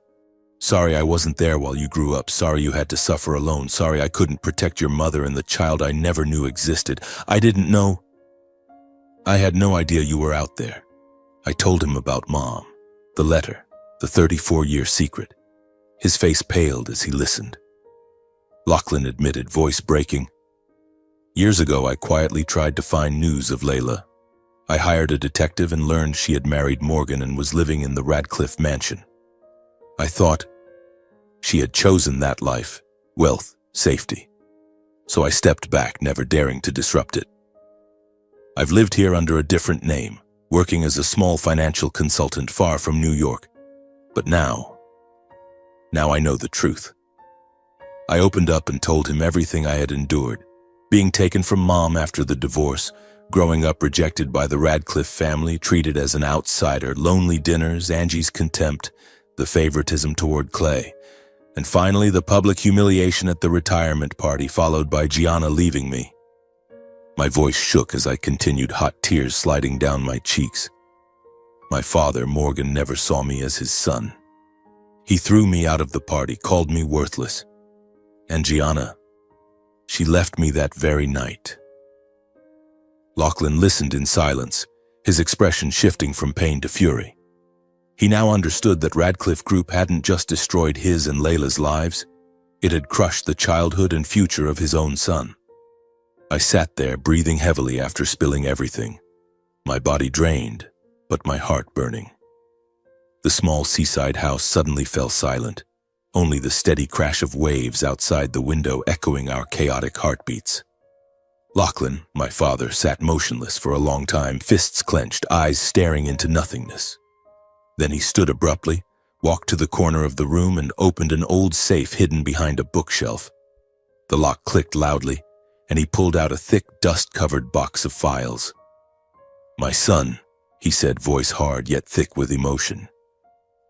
Sorry I wasn't there while you grew up. Sorry you had to suffer alone. Sorry I couldn't protect your mother and the child I never knew existed. I didn't know. I had no idea you were out there. I told him about Mom, the letter, the 34-year secret. His face paled as he listened. Lachlan admitted, voice breaking. Years ago, I quietly tried to find news of Layla. I hired a detective and learned she had married Morgan and was living in the Radcliffe mansion. I thought she had chosen that life, wealth, safety. So I stepped back, never daring to disrupt it. I've lived here under a different name, working as a small financial consultant far from New York. But now I know the truth. I opened up and told him everything I had endured, being taken from Mom after the divorce, growing up rejected by the Radcliffe family, treated as an outsider, lonely dinners, Angie's contempt, the favoritism toward Clay, and finally the public humiliation at the retirement party, followed by Gianna leaving me. My voice shook as I continued, hot tears sliding down my cheeks. My father, Morgan, never saw me as his son. He threw me out of the party, called me worthless. And Gianna, she left me that very night. Lachlan listened in silence, his expression shifting from pain to fury. He now understood that Radcliffe Group hadn't just destroyed his and Layla's lives, it had crushed the childhood and future of his own son. I sat there, breathing heavily after spilling everything, my body drained, but my heart burning. The small seaside house suddenly fell silent, only the steady crash of waves outside the window echoing our chaotic heartbeats. Lachlan, my father, sat motionless for a long time, fists clenched, eyes staring into nothingness. Then he stood abruptly, walked to the corner of the room and opened an old safe hidden behind a bookshelf. The lock clicked loudly, and he pulled out a thick, dust-covered box of files. My son, he said, voice hard yet thick with emotion.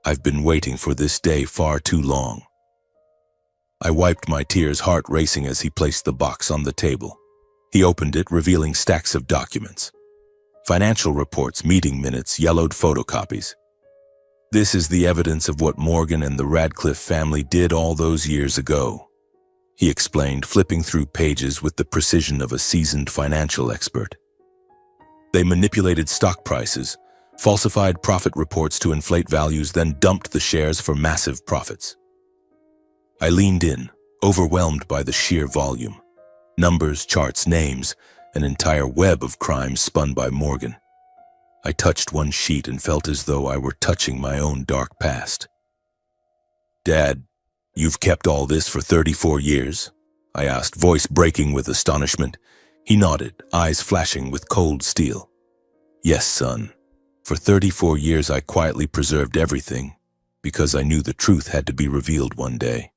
I've been waiting for this day far too long. I wiped my tears, heart racing as he placed the box on the table. He opened it, revealing stacks of documents. Financial reports, meeting minutes, yellowed photocopies. This is the evidence of what Morgan and the Radcliffe family did all those years ago, he explained, flipping through pages with the precision of a seasoned financial expert. They manipulated stock prices, falsified profit reports to inflate values, then dumped the shares for massive profits. I leaned in, overwhelmed by the sheer volume. Numbers, charts, names, an entire web of crimes spun by Morgan. I touched one sheet and felt as though I were touching my own dark past. Dad, you've kept all this for 34 years? I asked, voice breaking with astonishment. He nodded, eyes flashing with cold steel. Yes, son. For 34 years I quietly preserved everything, because I knew the truth had to be revealed one day.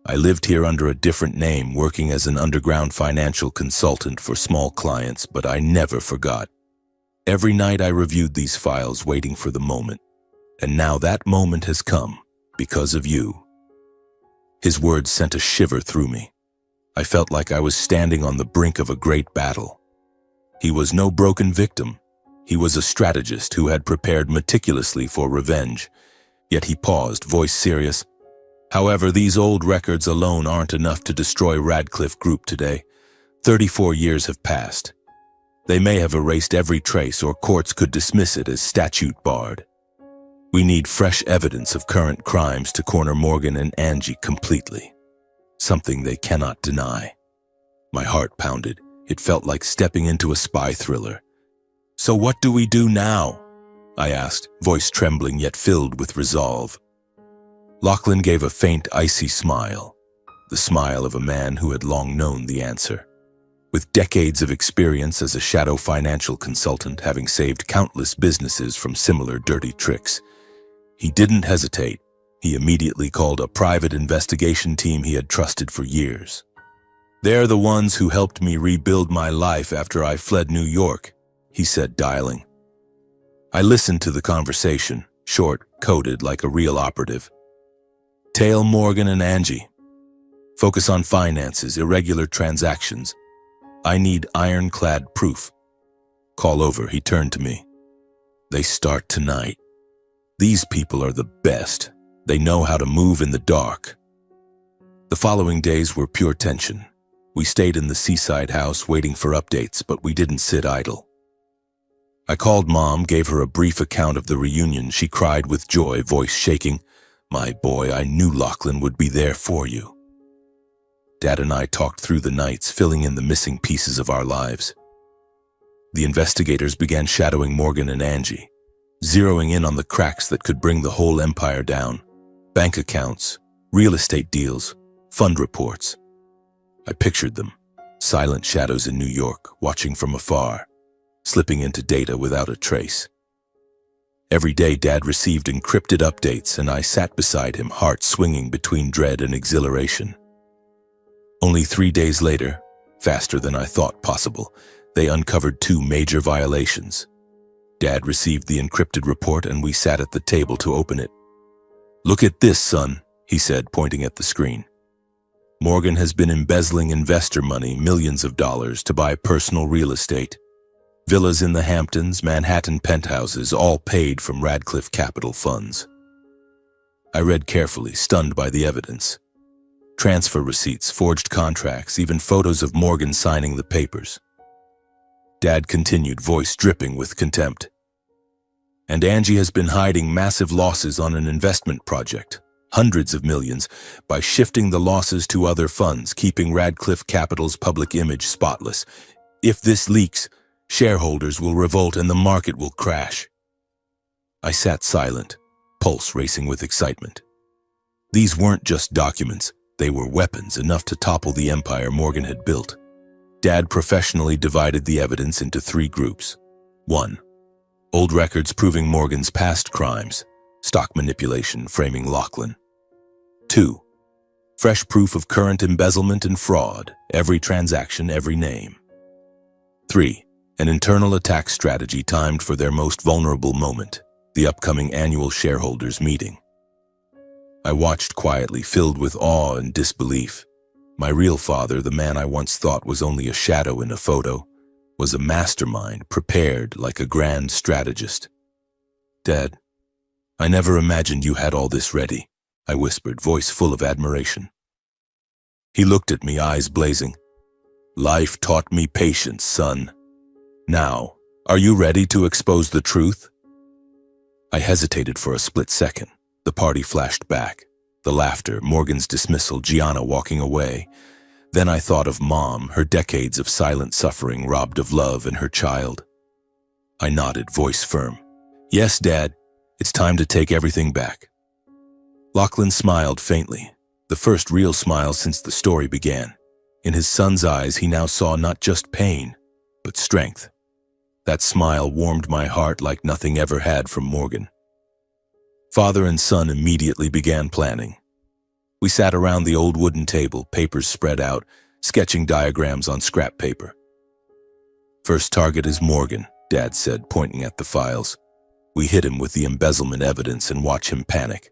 I lived here under a different name, working as an underground financial consultant for small clients, but I never forgot. Every night I reviewed these files, waiting for the moment. And now that moment has come, because of you. His words sent a shiver through me. I felt like I was standing on the brink of a great battle. He was no broken victim. He was a strategist who had prepared meticulously for revenge. Yet he paused, voice serious. However, these old records alone aren't enough to destroy Radcliffe Group today. 34 years have passed. They may have erased every trace, or courts could dismiss it as statute barred. We need fresh evidence of current crimes to corner Morgan and Angie completely. Something they cannot deny. My heart pounded. It felt like stepping into a spy thriller. So what do we do now? I asked, voice trembling yet filled with resolve. Lachlan gave a faint, icy smile, the smile of a man who had long known the answer. With decades of experience as a shadow financial consultant, having saved countless businesses from similar dirty tricks, he didn't hesitate. He immediately called a private investigation team he had trusted for years. They're the ones who helped me rebuild my life after I fled New York, he said, dialing. I listened to the conversation, short, coded like a real operative. Tail Morgan and Angie. Focus on finances, irregular transactions. I need ironclad proof. Call over, he turned to me. They start tonight. These people are the best. They know how to move in the dark. The following days were pure tension. We stayed in the seaside house waiting for updates, but we didn't sit idle. I called Mom, gave her a brief account of the reunion. She cried with joy, voice shaking. My boy, I knew Lachlan would be there for you. Dad and I talked through the nights, filling in the missing pieces of our lives. The investigators began shadowing Morgan and Angie, zeroing in on the cracks that could bring the whole empire down. Bank accounts, real estate deals, fund reports. I pictured them, silent shadows in New York, watching from afar, slipping into data without a trace. Every day Dad received encrypted updates, and I sat beside him, heart swinging between dread and exhilaration. Only 3 days later, faster than I thought possible, they uncovered 2 major violations. Dad received the encrypted report, and we sat at the table to open it. Look at this, son, he said, pointing at the screen. Morgan has been embezzling investor money, millions of dollars, to buy personal real estate. Villas in the Hamptons, Manhattan penthouses, all paid from Radcliffe Capital funds. I read carefully, stunned by the evidence. Transfer receipts, forged contracts, even photos of Morgan signing the papers. Dad continued, voice dripping with contempt. And Angie has been hiding massive losses on an investment project, hundreds of millions, by shifting the losses to other funds, keeping Radcliffe Capital's public image spotless. If this leaks, shareholders will revolt and the market will crash. I sat silent, pulse racing with excitement. These weren't just documents, they were weapons, enough to topple the empire Morgan had built. Dad professionally divided the evidence into 3 groups. 1. Old records proving Morgan's past crimes, stock manipulation framing Lachlan. 2. Fresh proof of current embezzlement and fraud, every transaction, every name. 3. An internal attack strategy timed for their most vulnerable moment, the upcoming annual shareholders' meeting. I watched quietly, filled with awe and disbelief. My real father, the man I once thought was only a shadow in a photo, was a mastermind, prepared like a grand strategist. Dad, I never imagined you had all this ready, I whispered, voice full of admiration. He looked at me, eyes blazing. Life taught me patience, son. Now, are you ready to expose the truth? I hesitated for a split second. The party flashed back. The laughter, Morgan's dismissal, Gianna walking away. Then I thought of Mom, her decades of silent suffering, robbed of love and her child. I nodded, voice firm. Yes, Dad, it's time to take everything back. Lachlan smiled faintly, the first real smile since the story began. In his son's eyes, he now saw not just pain, but strength. That smile warmed my heart like nothing ever had from Morgan. Father and son immediately began planning. We sat around the old wooden table, papers spread out, sketching diagrams on scrap paper. First target is Morgan, Dad said, pointing at the files. We hit him with the embezzlement evidence and watch him panic.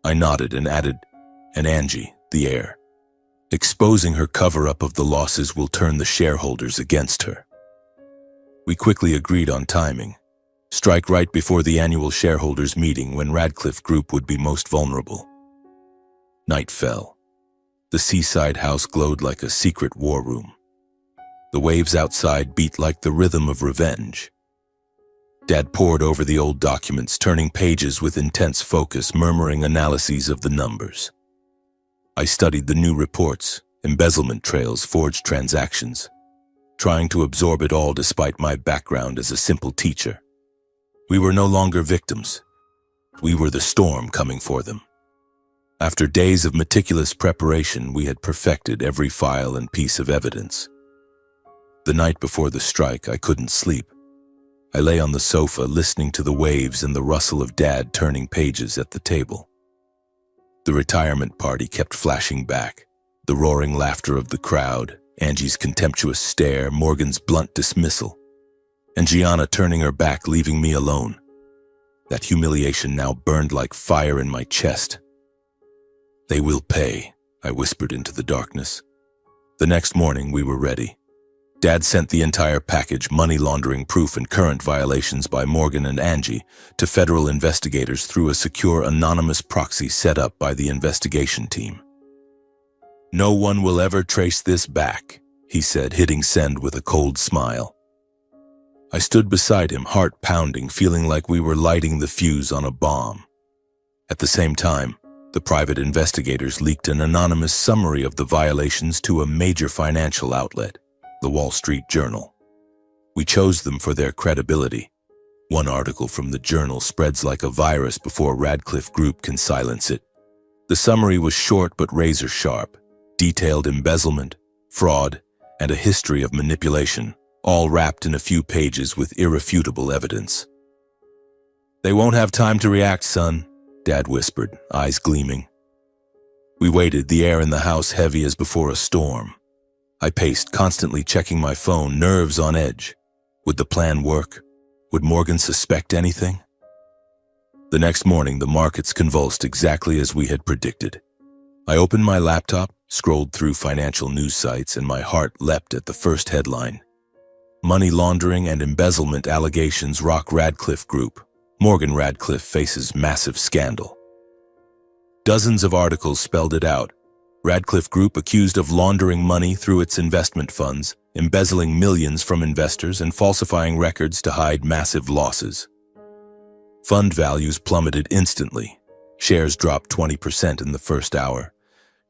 I nodded and added, and Angie, the heir. Exposing her cover-up of the losses will turn the shareholders against her. We quickly agreed on timing. Strike right before the annual shareholders meeting when Radcliffe Group would be most vulnerable. Night fell. The seaside house glowed like a secret war room. The waves outside beat like the rhythm of revenge. Dad pored over the old documents, turning pages with intense focus, murmuring analyses of the numbers. I studied the new reports, embezzlement trails, forged transactions, trying to absorb it all despite my background as a simple teacher. We were no longer victims. We were the storm coming for them. After days of meticulous preparation, we had perfected every file and piece of evidence. The night before the strike, I couldn't sleep. I lay on the sofa, listening to the waves and the rustle of Dad turning pages at the table. The retirement party kept flashing back, the roaring laughter of the crowd, Angie's contemptuous stare, Morgan's blunt dismissal, and Gianna turning her back, leaving me alone. That humiliation now burned like fire in my chest. They will pay, I whispered into the darkness. The next morning, we were ready. Dad sent the entire package, money laundering proof and current violations by Morgan and Angie, to federal investigators through a secure anonymous proxy set up by the investigation team. No one will ever trace this back, he said, hitting send with a cold smile. I stood beside him, heart pounding, feeling like we were lighting the fuse on a bomb. At the same time, the private investigators leaked an anonymous summary of the violations to a major financial outlet, the Wall Street Journal. We chose them for their credibility. One article from the journal spreads like a virus before Radcliffe Group can silence it. The summary was short but razor sharp, detailed embezzlement, fraud, and a history of manipulation, all wrapped in a few pages with irrefutable evidence. They won't have time to react, son, Dad whispered, eyes gleaming. We waited, the air in the house heavy as before a storm. I paced, constantly checking my phone, nerves on edge. Would the plan work? Would Morgan suspect anything? The next morning, the markets convulsed exactly as we had predicted. I opened my laptop, scrolled through financial news sites, and my heart leapt at the first headline. Money laundering and embezzlement allegations rock Radcliffe Group. Morgan Radcliffe faces massive scandal. Dozens of articles spelled it out. Radcliffe Group accused of laundering money through its investment funds, embezzling millions from investors, and falsifying records to hide massive losses. Fund values plummeted instantly. Shares dropped 20% in the first hour.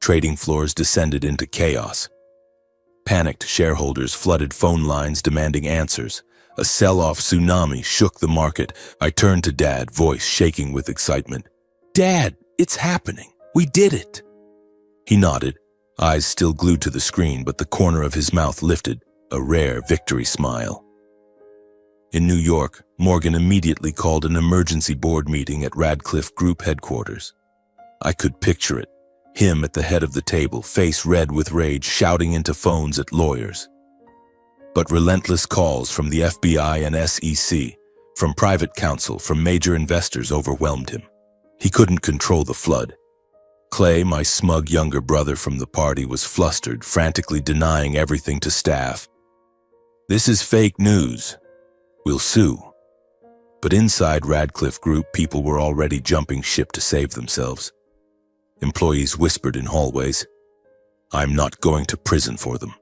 Trading floors descended into chaos. Panicked shareholders flooded phone lines demanding answers. A sell-off tsunami shook the market. I turned to Dad, voice shaking with excitement. Dad, it's happening. We did it. He nodded, eyes still glued to the screen, but the corner of his mouth lifted, a rare victory smile. In New York, Morgan immediately called an emergency board meeting at Radcliffe Group headquarters. I could picture it, him at the head of the table, face red with rage, shouting into phones at lawyers. But relentless calls from the FBI and SEC, from private counsel, from major investors overwhelmed him. He couldn't control the flood. Clay, my smug younger brother from the party, was flustered, frantically denying everything to staff. This is fake news. We'll sue. But inside Radcliffe Group, people were already jumping ship to save themselves. Employees whispered in hallways, I'm not going to prison for them.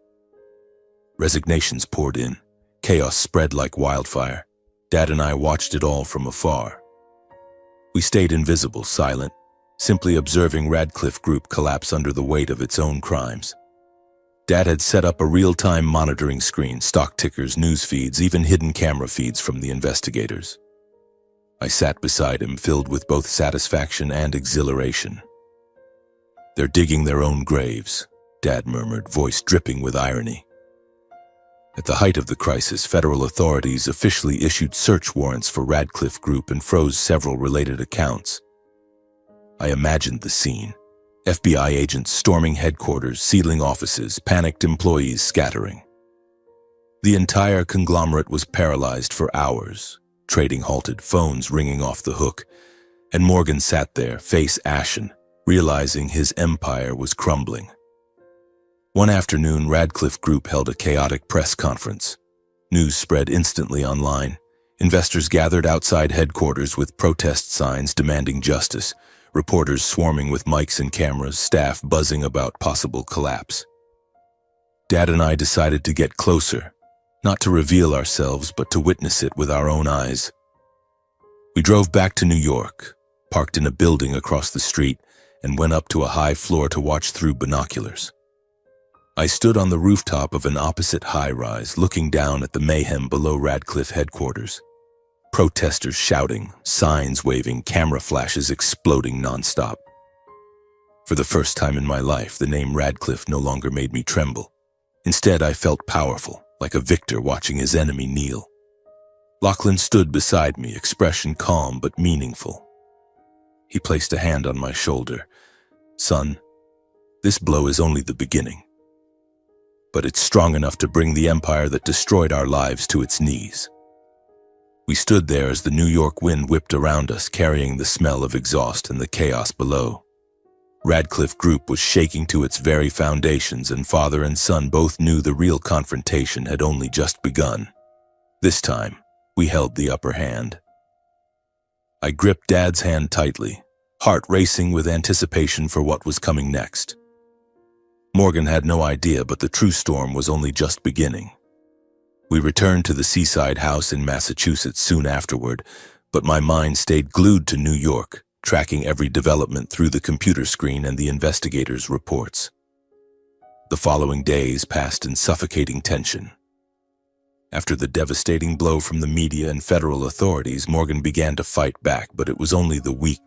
Resignations poured in. Chaos spread like wildfire. Dad and I watched it all from afar. We stayed invisible, silent, simply observing Radcliffe Group collapse under the weight of its own crimes. Dad had set up a real-time monitoring screen, stock tickers, news feeds, even hidden camera feeds from the investigators. I sat beside him, filled with both satisfaction and exhilaration. They're digging their own graves, Dad murmured, voice dripping with irony. At the height of the crisis, federal authorities officially issued search warrants for Radcliffe Group and froze several related accounts. I imagined the scene. FBI agents storming headquarters, sealing offices, panicked employees scattering. The entire conglomerate was paralyzed for hours. Trading halted, phones ringing off the hook, and Morgan sat there, face ashen, realizing his empire was crumbling. One afternoon, Radcliffe Group held a chaotic press conference. News spread instantly online. Investors gathered outside headquarters with protest signs demanding justice. Reporters swarming with mics and cameras, staff buzzing about possible collapse. Dad and I decided to get closer, not to reveal ourselves, but to witness it with our own eyes. We drove back to New York, parked in a building across the street, and went up to a high floor to watch through binoculars. I stood on the rooftop of an opposite high-rise, looking down at the mayhem below Radcliffe headquarters. Protesters shouting, signs waving, camera flashes exploding nonstop. For the first time in my life, the name Radcliffe no longer made me tremble. Instead, I felt powerful, like a victor watching his enemy kneel. Lachlan stood beside me, expression calm but meaningful. He placed a hand on my shoulder. Son, this blow is only the beginning. But it's strong enough to bring the empire that destroyed our lives to its knees. We stood there as the New York wind whipped around us, carrying the smell of exhaust and the chaos below. Radcliffe Group was shaking to its very foundations, and father and son both knew the real confrontation had only just begun. This time, we held the upper hand. I gripped Dad's hand tightly, heart racing with anticipation for what was coming next. Morgan had no idea, but the true storm was only just beginning. We returned to the seaside house in Massachusetts soon afterward, but my mind stayed glued to New York, tracking every development through the computer screen and the investigators' reports. The following days passed in suffocating tension. After the devastating blow from the media and federal authorities, Morgan began to fight back, but it was only the weak,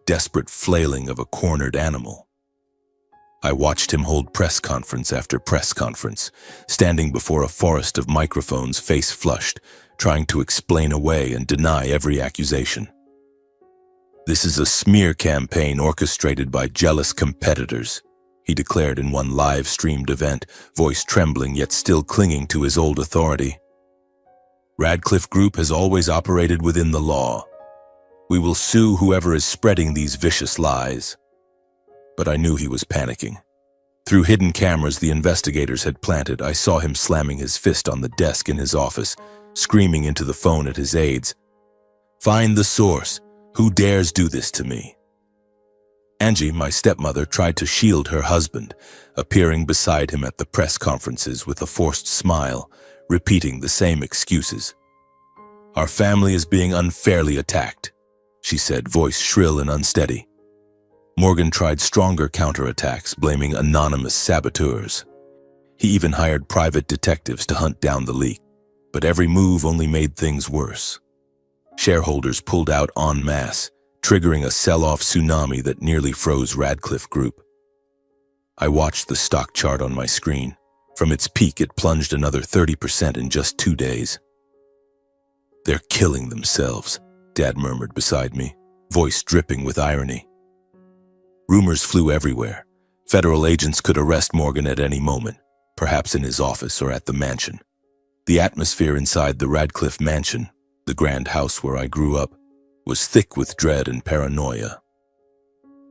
desperate flailing of a cornered animal. I watched him hold press conference after press conference, standing before a forest of microphones, face flushed, trying to explain away and deny every accusation. "This is a smear campaign orchestrated by jealous competitors," he declared in one live-streamed event, voice trembling yet still clinging to his old authority. "Radcliffe Group has always operated within the law. We will sue whoever is spreading these vicious lies." But I knew he was panicking. Through hidden cameras the investigators had planted, I saw him slamming his fist on the desk in his office, screaming into the phone at his aides, "Find the source. Who dares do this to me?" Angie, my stepmother, tried to shield her husband, appearing beside him at the press conferences with a forced smile, repeating the same excuses. "Our family is being unfairly attacked," she said, voice shrill and unsteady. Morgan tried stronger counterattacks, blaming anonymous saboteurs. He even hired private detectives to hunt down the leak, but every move only made things worse. Shareholders pulled out en masse, triggering a sell-off tsunami that nearly froze Radcliffe Group. I watched the stock chart on my screen. From its peak, it plunged another 30% in just 2 days. "They're killing themselves," Dad murmured beside me, voice dripping with irony. Rumors flew everywhere. Federal agents could arrest Morgan at any moment, perhaps in his office or at the mansion. The atmosphere inside the Radcliffe mansion, the grand house where I grew up, was thick with dread and paranoia.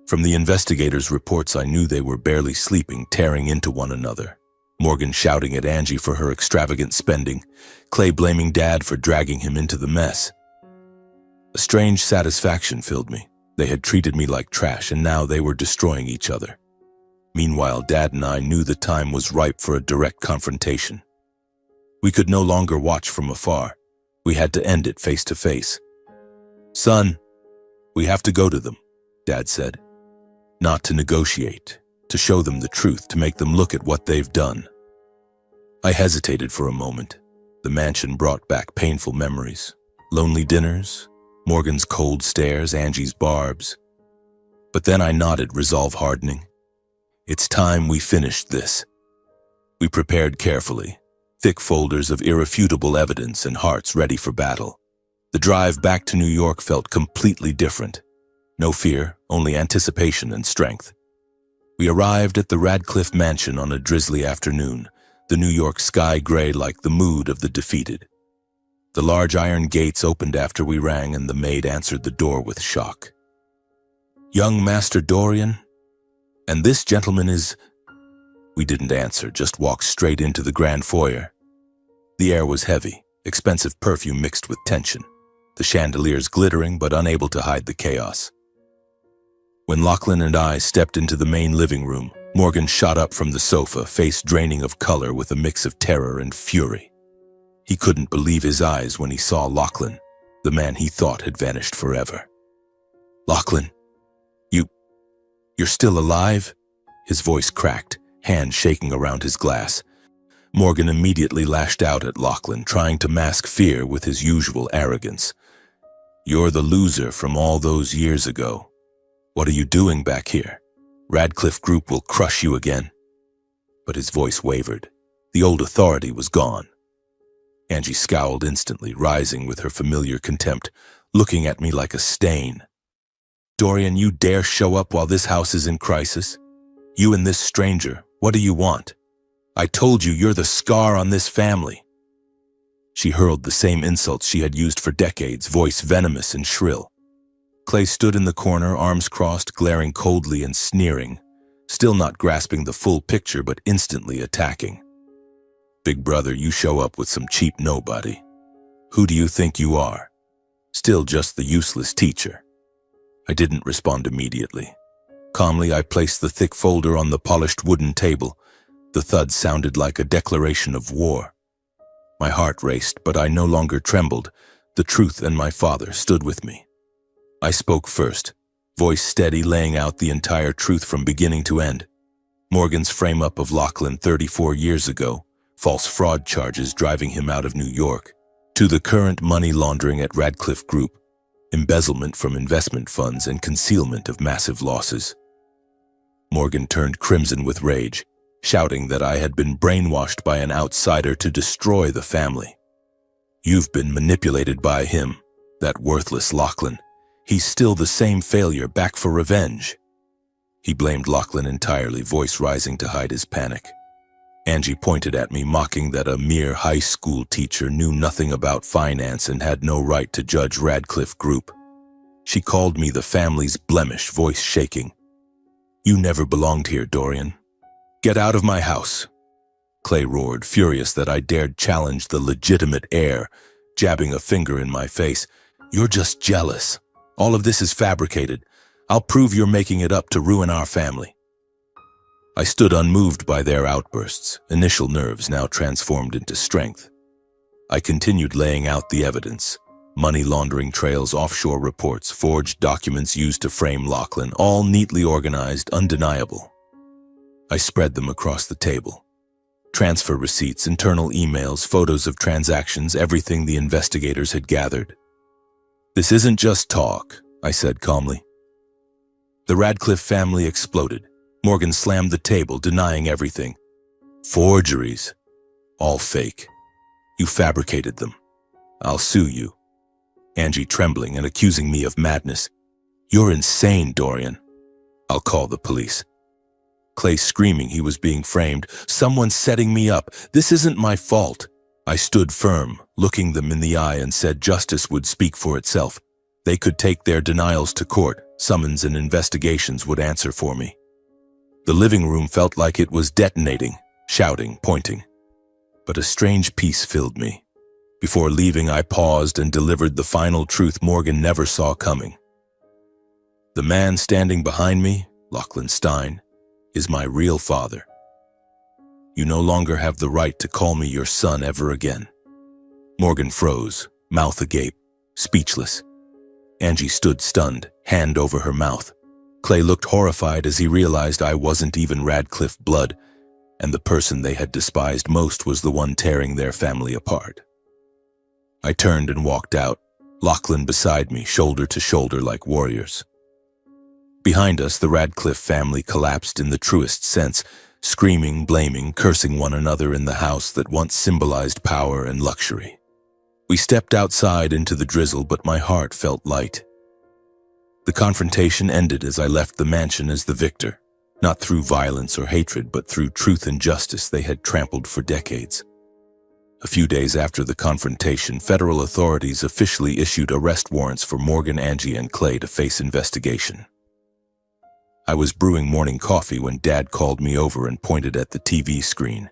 From the investigators' reports, I knew they were barely sleeping, tearing into one another. Morgan shouting at Angie for her extravagant spending, Clay blaming Dad for dragging him into the mess. A strange satisfaction filled me. They had treated me like trash, and now they were destroying each other. Meanwhile, Dad and I knew the time was ripe for a direct confrontation. We could no longer watch from afar. We had to end it face to face. "Son, we have to go to them," Dad said. "Not to negotiate, to show them the truth, to make them look at what they've done." I hesitated for a moment. The mansion brought back painful memories. Lonely dinners, Morgan's cold stares, Angie's barbs. But then I nodded, resolve hardening. It's time we finished this. We prepared carefully, thick folders of irrefutable evidence and hearts ready for battle. The drive back to New York felt completely different. No fear, only anticipation and strength. We arrived at the Radcliffe mansion on a drizzly afternoon, the New York sky gray like the mood of the defeated. The large iron gates opened after we rang, and the maid answered the door with shock. "Young Master Dorian? And this gentleman is—" We didn't answer, just walked straight into the grand foyer. The air was heavy, expensive perfume mixed with tension, the chandeliers glittering but unable to hide the chaos. When Lachlan and I stepped into the main living room, Morgan shot up from the sofa, face draining of color with a mix of terror and fury. He couldn't believe his eyes when he saw Lachlan, the man he thought had vanished forever. "Lachlan, you're still alive?" His voice cracked, hands shaking around his glass. Morgan immediately lashed out at Lachlan, trying to mask fear with his usual arrogance. "You're the loser from all those years ago. What are you doing back here? Radcliffe Group will crush you again." But his voice wavered. The old authority was gone. Angie scowled instantly, rising with her familiar contempt, looking at me like a stain. "Dorian, you dare show up while this house is in crisis? You and this stranger, what do you want? I told you you're the scar on this family." She hurled the same insults she had used for decades, voice venomous and shrill. Clay stood in the corner, arms crossed, glaring coldly and sneering, still not grasping the full picture but instantly attacking. Big brother, you show up with some cheap nobody. Who do you think you are? Still just the useless teacher. I didn't respond immediately. Calmly, I placed the thick folder on the polished wooden table. The thud sounded like a declaration of war. My heart raced, but I no longer trembled. The truth and my father stood with me. I spoke first, voice steady, laying out the entire truth from beginning to end. Morgan's frame-up of Lachlan 34 years ago, false fraud charges driving him out of New York, to the current money laundering at Radcliffe Group, embezzlement from investment funds and concealment of massive losses. Morgan turned crimson with rage, shouting that I had been brainwashed by an outsider to destroy the family. You've been manipulated by him, that worthless Lachlan. He's still the same failure, back for revenge. He blamed Lachlan entirely, voice rising to hide his panic. Angie pointed at me, mocking that a mere high school teacher knew nothing about finance and had no right to judge Radcliffe Group. She called me the family's blemish, voice shaking. You never belonged here, Dorian. Get out of my house. Clay roared, furious that I dared challenge the legitimate heir, jabbing a finger in my face. You're just jealous. All of this is fabricated. I'll prove you're making it up to ruin our family. I stood unmoved by their outbursts, initial nerves now transformed into strength. I continued laying out the evidence. Money laundering trails, offshore reports, forged documents used to frame Lachlan, all neatly organized, undeniable. I spread them across the table. Transfer receipts, internal emails, photos of transactions, everything the investigators had gathered. This isn't just talk, I said calmly. The Radcliffe family exploded. Morgan slammed the table, denying everything. Forgeries. All fake. You fabricated them. I'll sue you. Angie trembling and accusing me of madness. You're insane, Dorian. I'll call the police. Clay screaming he was being framed. Someone's setting me up. This isn't my fault. I stood firm, looking them in the eye, and said justice would speak for itself. They could take their denials to court. Summons and investigations would answer for me. The living room felt like it was detonating, shouting, pointing. But a strange peace filled me. Before leaving, I paused and delivered the final truth Morgan never saw coming. The man standing behind me, Lachlan Stein, is my real father. You no longer have the right to call me your son ever again. Morgan froze, mouth agape, speechless. Angie stood stunned, hand over her mouth. Clay looked horrified as he realized I wasn't even Radcliffe blood, and the person they had despised most was the one tearing their family apart. I turned and walked out, Lachlan beside me, shoulder to shoulder like warriors. Behind us, the Radcliffe family collapsed in the truest sense, screaming, blaming, cursing one another in the house that once symbolized power and luxury. We stepped outside into the drizzle, but my heart felt light. The confrontation ended as I left the mansion as the victor, not through violence or hatred, but through truth and justice they had trampled for decades. A few days after the confrontation, federal authorities officially issued arrest warrants for Morgan, Angie, and Clay to face investigation. I was brewing morning coffee when Dad called me over and pointed at the TV screen.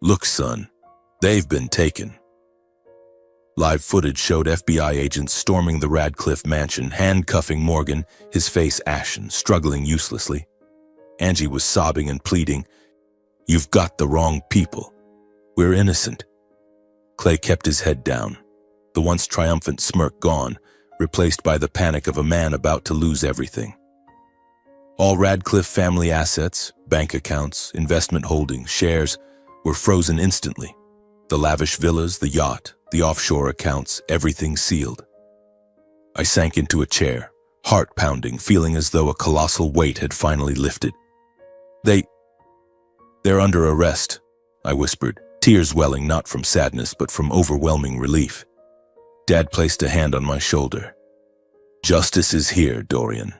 Look, son, they've been taken. Live footage showed FBI agents storming the Radcliffe mansion, handcuffing Morgan, his face ashen, struggling uselessly. Angie was sobbing and pleading, "You've got the wrong people. We're innocent." Clay kept his head down, the once triumphant smirk gone, replaced by the panic of a man about to lose everything. All Radcliffe family assets, bank accounts, investment holdings, shares, were frozen instantly. The lavish villas, the yacht, the offshore accounts, everything sealed. I sank into a chair, heart pounding, feeling as though a colossal weight had finally lifted. They're under arrest, I whispered, tears welling not from sadness but from overwhelming relief. Dad placed a hand on my shoulder. Justice is here, Dorian.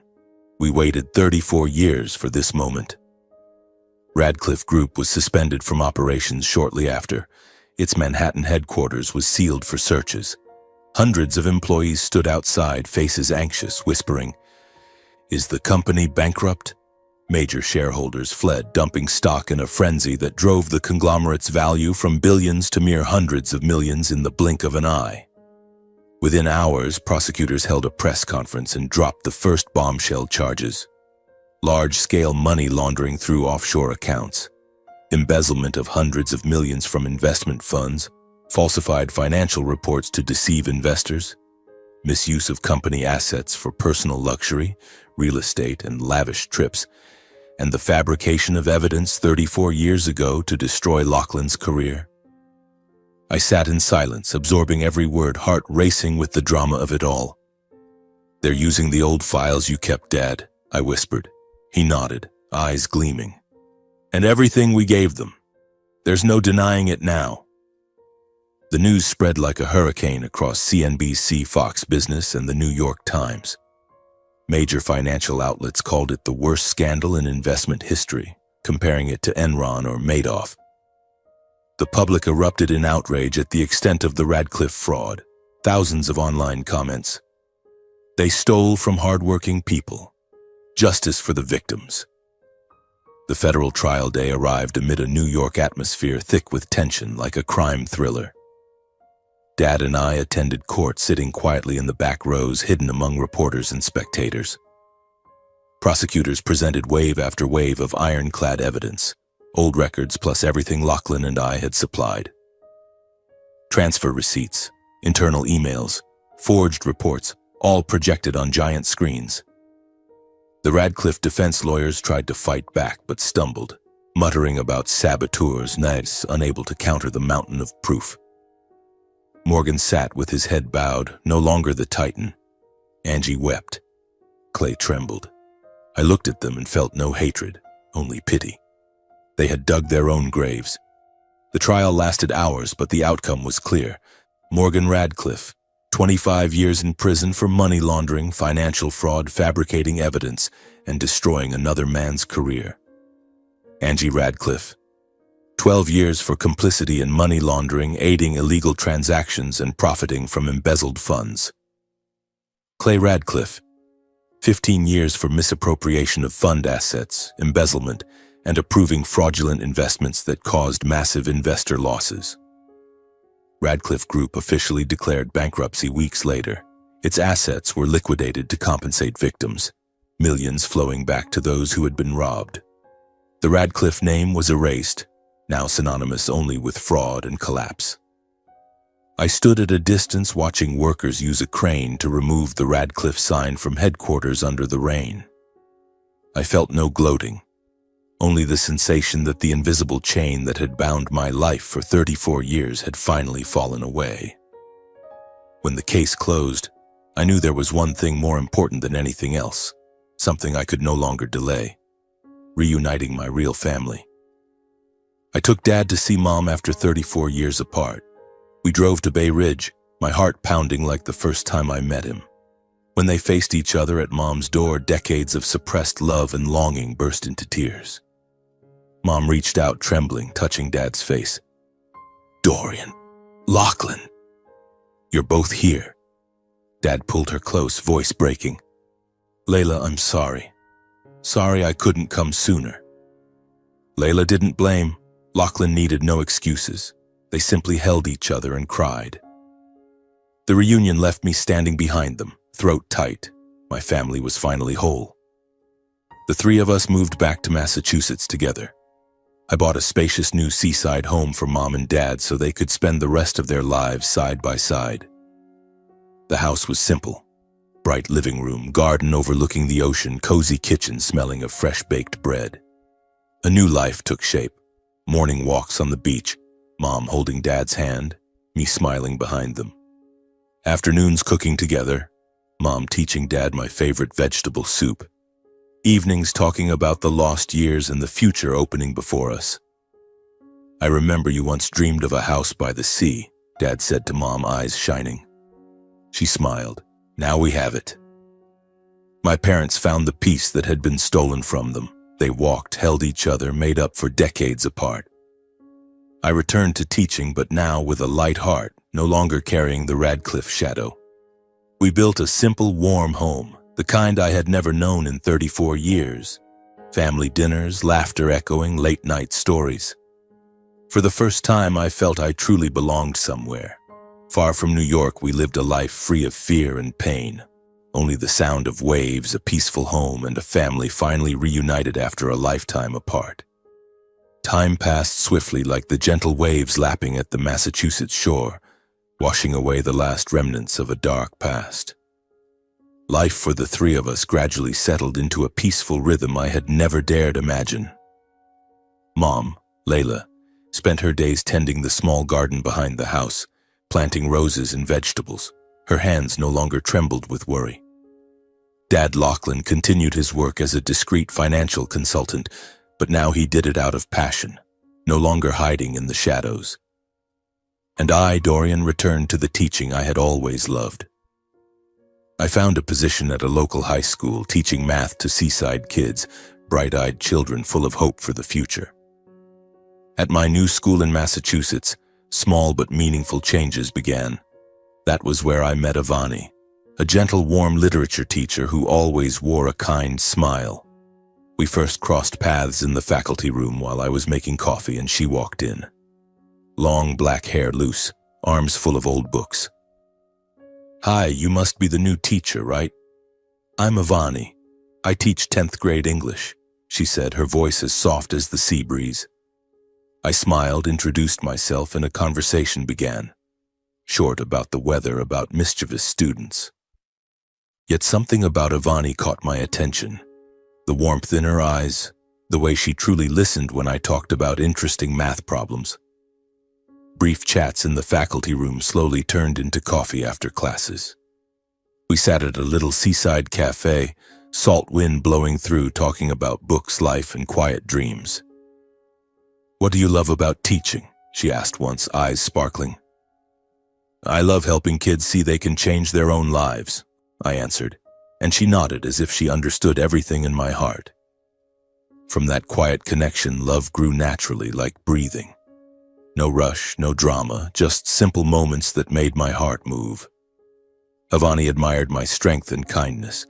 We waited 34 years for this moment. Radcliffe Group was suspended from operations shortly after. Its Manhattan headquarters was sealed for searches. Hundreds of employees stood outside, faces anxious, whispering, "Is the company bankrupt?" Major shareholders fled, dumping stock in a frenzy that drove the conglomerate's value from billions to mere hundreds of millions in the blink of an eye. Within hours, prosecutors held a press conference and dropped the first bombshell charges: large-scale money laundering through offshore accounts, embezzlement of hundreds of millions from investment funds, falsified financial reports to deceive investors, misuse of company assets for personal luxury, real estate, and lavish trips, and the fabrication of evidence 34 years ago to destroy Lachlan's career. I sat in silence, absorbing every word, heart racing with the drama of it all. "They're using the old files you kept, Dad," I whispered. He nodded, eyes gleaming. "And everything we gave them. There's no denying it now." The news spread like a hurricane across CNBC, Fox Business, and the New York Times. Major financial outlets called it the worst scandal in investment history, comparing it to Enron or Madoff. The public erupted in outrage at the extent of the Radcliffe fraud. Thousands of online comments. "They stole from hardworking people. Justice for the victims." The federal trial day arrived amid a New York atmosphere thick with tension, like a crime thriller. Dad and I attended court, sitting quietly in the back rows, hidden among reporters and spectators. Prosecutors presented wave after wave of ironclad evidence, old records plus everything Lachlan and I had supplied. Transfer receipts, internal emails, forged reports, all projected on giant screens. The Radcliffe defense lawyers tried to fight back but stumbled, muttering about saboteurs, knives, unable to counter the mountain of proof. Morgan sat with his head bowed, no longer the titan. Angie wept. Clay trembled. I looked at them and felt no hatred, only pity. They had dug their own graves. The trial lasted hours, but the outcome was clear. Morgan Radcliffe, 25 years in prison for money laundering, financial fraud, fabricating evidence, and destroying another man's career. Angie Radcliffe, 12 years for complicity in money laundering, aiding illegal transactions, and profiting from embezzled funds. Clay Radcliffe, 15 years for misappropriation of fund assets, embezzlement, and approving fraudulent investments that caused massive investor losses. Radcliffe Group officially declared bankruptcy weeks later. Its assets were liquidated to compensate victims, millions flowing back to those who had been robbed. The Radcliffe name was erased, now synonymous only with fraud and collapse. I stood at a distance watching workers use a crane to remove the Radcliffe sign from headquarters under the rain. I felt no gloating, only the sensation that the invisible chain that had bound my life for 34 years had finally fallen away. When the case closed, I knew there was one thing more important than anything else, something I could no longer delay: reuniting my real family. I took Dad to see Mom after 34 years apart. We drove to Bay Ridge, my heart pounding like the first time I met him. When they faced each other at Mom's door, decades of suppressed love and longing burst into tears. Mom reached out, trembling, touching Dad's face. "Dorian, Lachlan, you're both here." Dad pulled her close, voice breaking. "Layla, I'm sorry. Sorry I couldn't come sooner." Layla didn't blame. Lachlan needed no excuses. They simply held each other and cried. The reunion left me standing behind them, throat tight. My family was finally whole. The three of us moved back to Massachusetts together. I bought a spacious new seaside home for Mom and Dad so they could spend the rest of their lives side by side. The house was simple. Bright living room, garden overlooking the ocean, cozy kitchen smelling of fresh-baked bread. A new life took shape. Morning walks on the beach, Mom holding Dad's hand, me smiling behind them. Afternoons cooking together, Mom teaching Dad my favorite vegetable soup. Evenings talking about the lost years and the future opening before us. "I remember you once dreamed of a house by the sea," Dad said to Mom, eyes shining. She smiled. "Now we have it." My parents found the peace that had been stolen from them. They walked, held each other, made up for decades apart. I returned to teaching, but now with a light heart, no longer carrying the Radcliffe shadow. We built a simple, warm home, the kind I had never known in 34 years. Family dinners, laughter echoing, late-night stories. For the first time, I felt I truly belonged somewhere. Far from New York, we lived a life free of fear and pain. Only the sound of waves, a peaceful home, and a family finally reunited after a lifetime apart. Time passed swiftly like the gentle waves lapping at the Massachusetts shore, washing away the last remnants of a dark past. Life for the three of us gradually settled into a peaceful rhythm I had never dared imagine. Mom, Layla, spent her days tending the small garden behind the house, planting roses and vegetables. Her hands no longer trembled with worry. Dad Lachlan continued his work as a discreet financial consultant, but now he did it out of passion, no longer hiding in the shadows. And I, Dorian, returned to the teaching I had always loved. I found a position at a local high school teaching math to seaside kids, bright-eyed children full of hope for the future. At my new school in Massachusetts, small but meaningful changes began. That was where I met Avani, a gentle, warm literature teacher who always wore a kind smile. We first crossed paths in the faculty room while I was making coffee and she walked in. Long black hair loose, arms full of old books. "Hi, you must be the new teacher, right?" "I'm Avani. I teach 10th grade English," she said, her voice as soft as the sea breeze. I smiled, introduced myself, and a conversation began. Short about the weather, about mischievous students. Yet something about Avani caught my attention. The warmth in her eyes, the way she truly listened when I talked about interesting math problems. Brief chats in the faculty room slowly turned into coffee after classes. We sat at a little seaside cafe, salt wind blowing through, talking about books, life, and quiet dreams. "What do you love about teaching?" she asked once, eyes sparkling. "I love helping kids see they can change their own lives," I answered, and she nodded as if she understood everything in my heart. From that quiet connection, love grew naturally, like breathing. No rush, no drama, just simple moments that made my heart move. Avani admired my strength and kindness.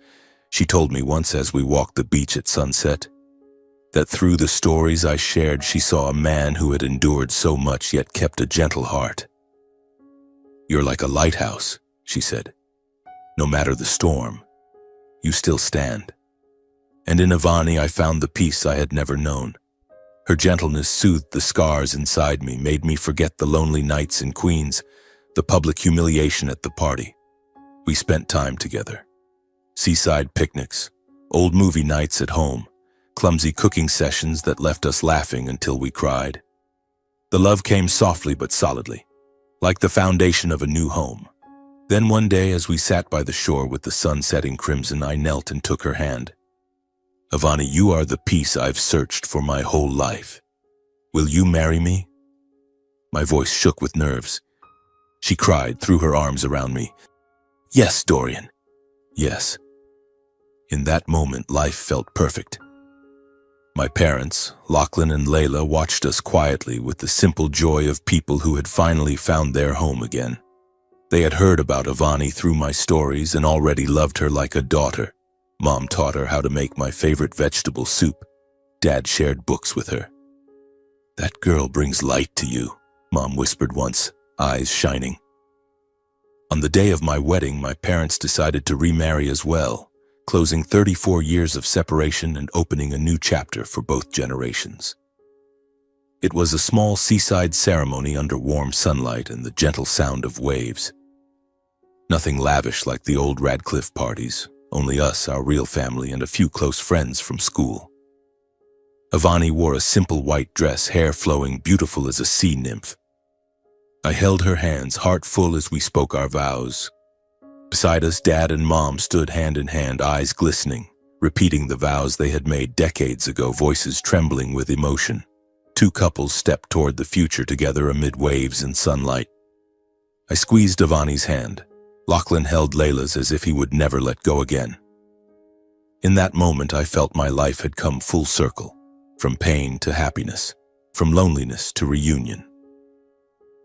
She told me once as we walked the beach at sunset that through the stories I shared, she saw a man who had endured so much yet kept a gentle heart. "You're like a lighthouse," she said. "No matter the storm, you still stand." And in Avani I found the peace I had never known. Her gentleness soothed the scars inside me, made me forget the lonely nights in Queens, the public humiliation at the party. We spent time together. Seaside picnics, old movie nights at home, clumsy cooking sessions that left us laughing until we cried. The love came softly but solidly, like the foundation of a new home. Then one day, as we sat by the shore with the sun setting crimson, I knelt and took her hand. "Avani, you are the peace I've searched for my whole life. Will you marry me?" My voice shook with nerves. She cried, threw her arms around me. "Yes, Dorian. Yes." In that moment, life felt perfect. My parents, Lachlan and Layla, watched us quietly with the simple joy of people who had finally found their home again. They had heard about Avani through my stories and already loved her like a daughter. Mom taught her how to make my favorite vegetable soup. Dad shared books with her. "That girl brings light to you," Mom whispered once, eyes shining. On the day of my wedding, my parents decided to remarry as well, closing 34 years of separation and opening a new chapter for both generations. It was a small seaside ceremony under warm sunlight and the gentle sound of waves. Nothing lavish like the old Radcliffe parties, only us, our real family, and a few close friends from school. Avani wore a simple white dress, hair flowing, beautiful as a sea nymph. I held her hands, heart full, as we spoke our vows. Beside us, Dad and Mom stood hand in hand, eyes glistening, repeating the vows they had made decades ago, voices trembling with emotion. Two couples stepped toward the future together amid waves and sunlight. I squeezed Avani's hand. Lachlan held Layla's as if he would never let go again. In that moment, I felt my life had come full circle, from pain to happiness, from loneliness to reunion.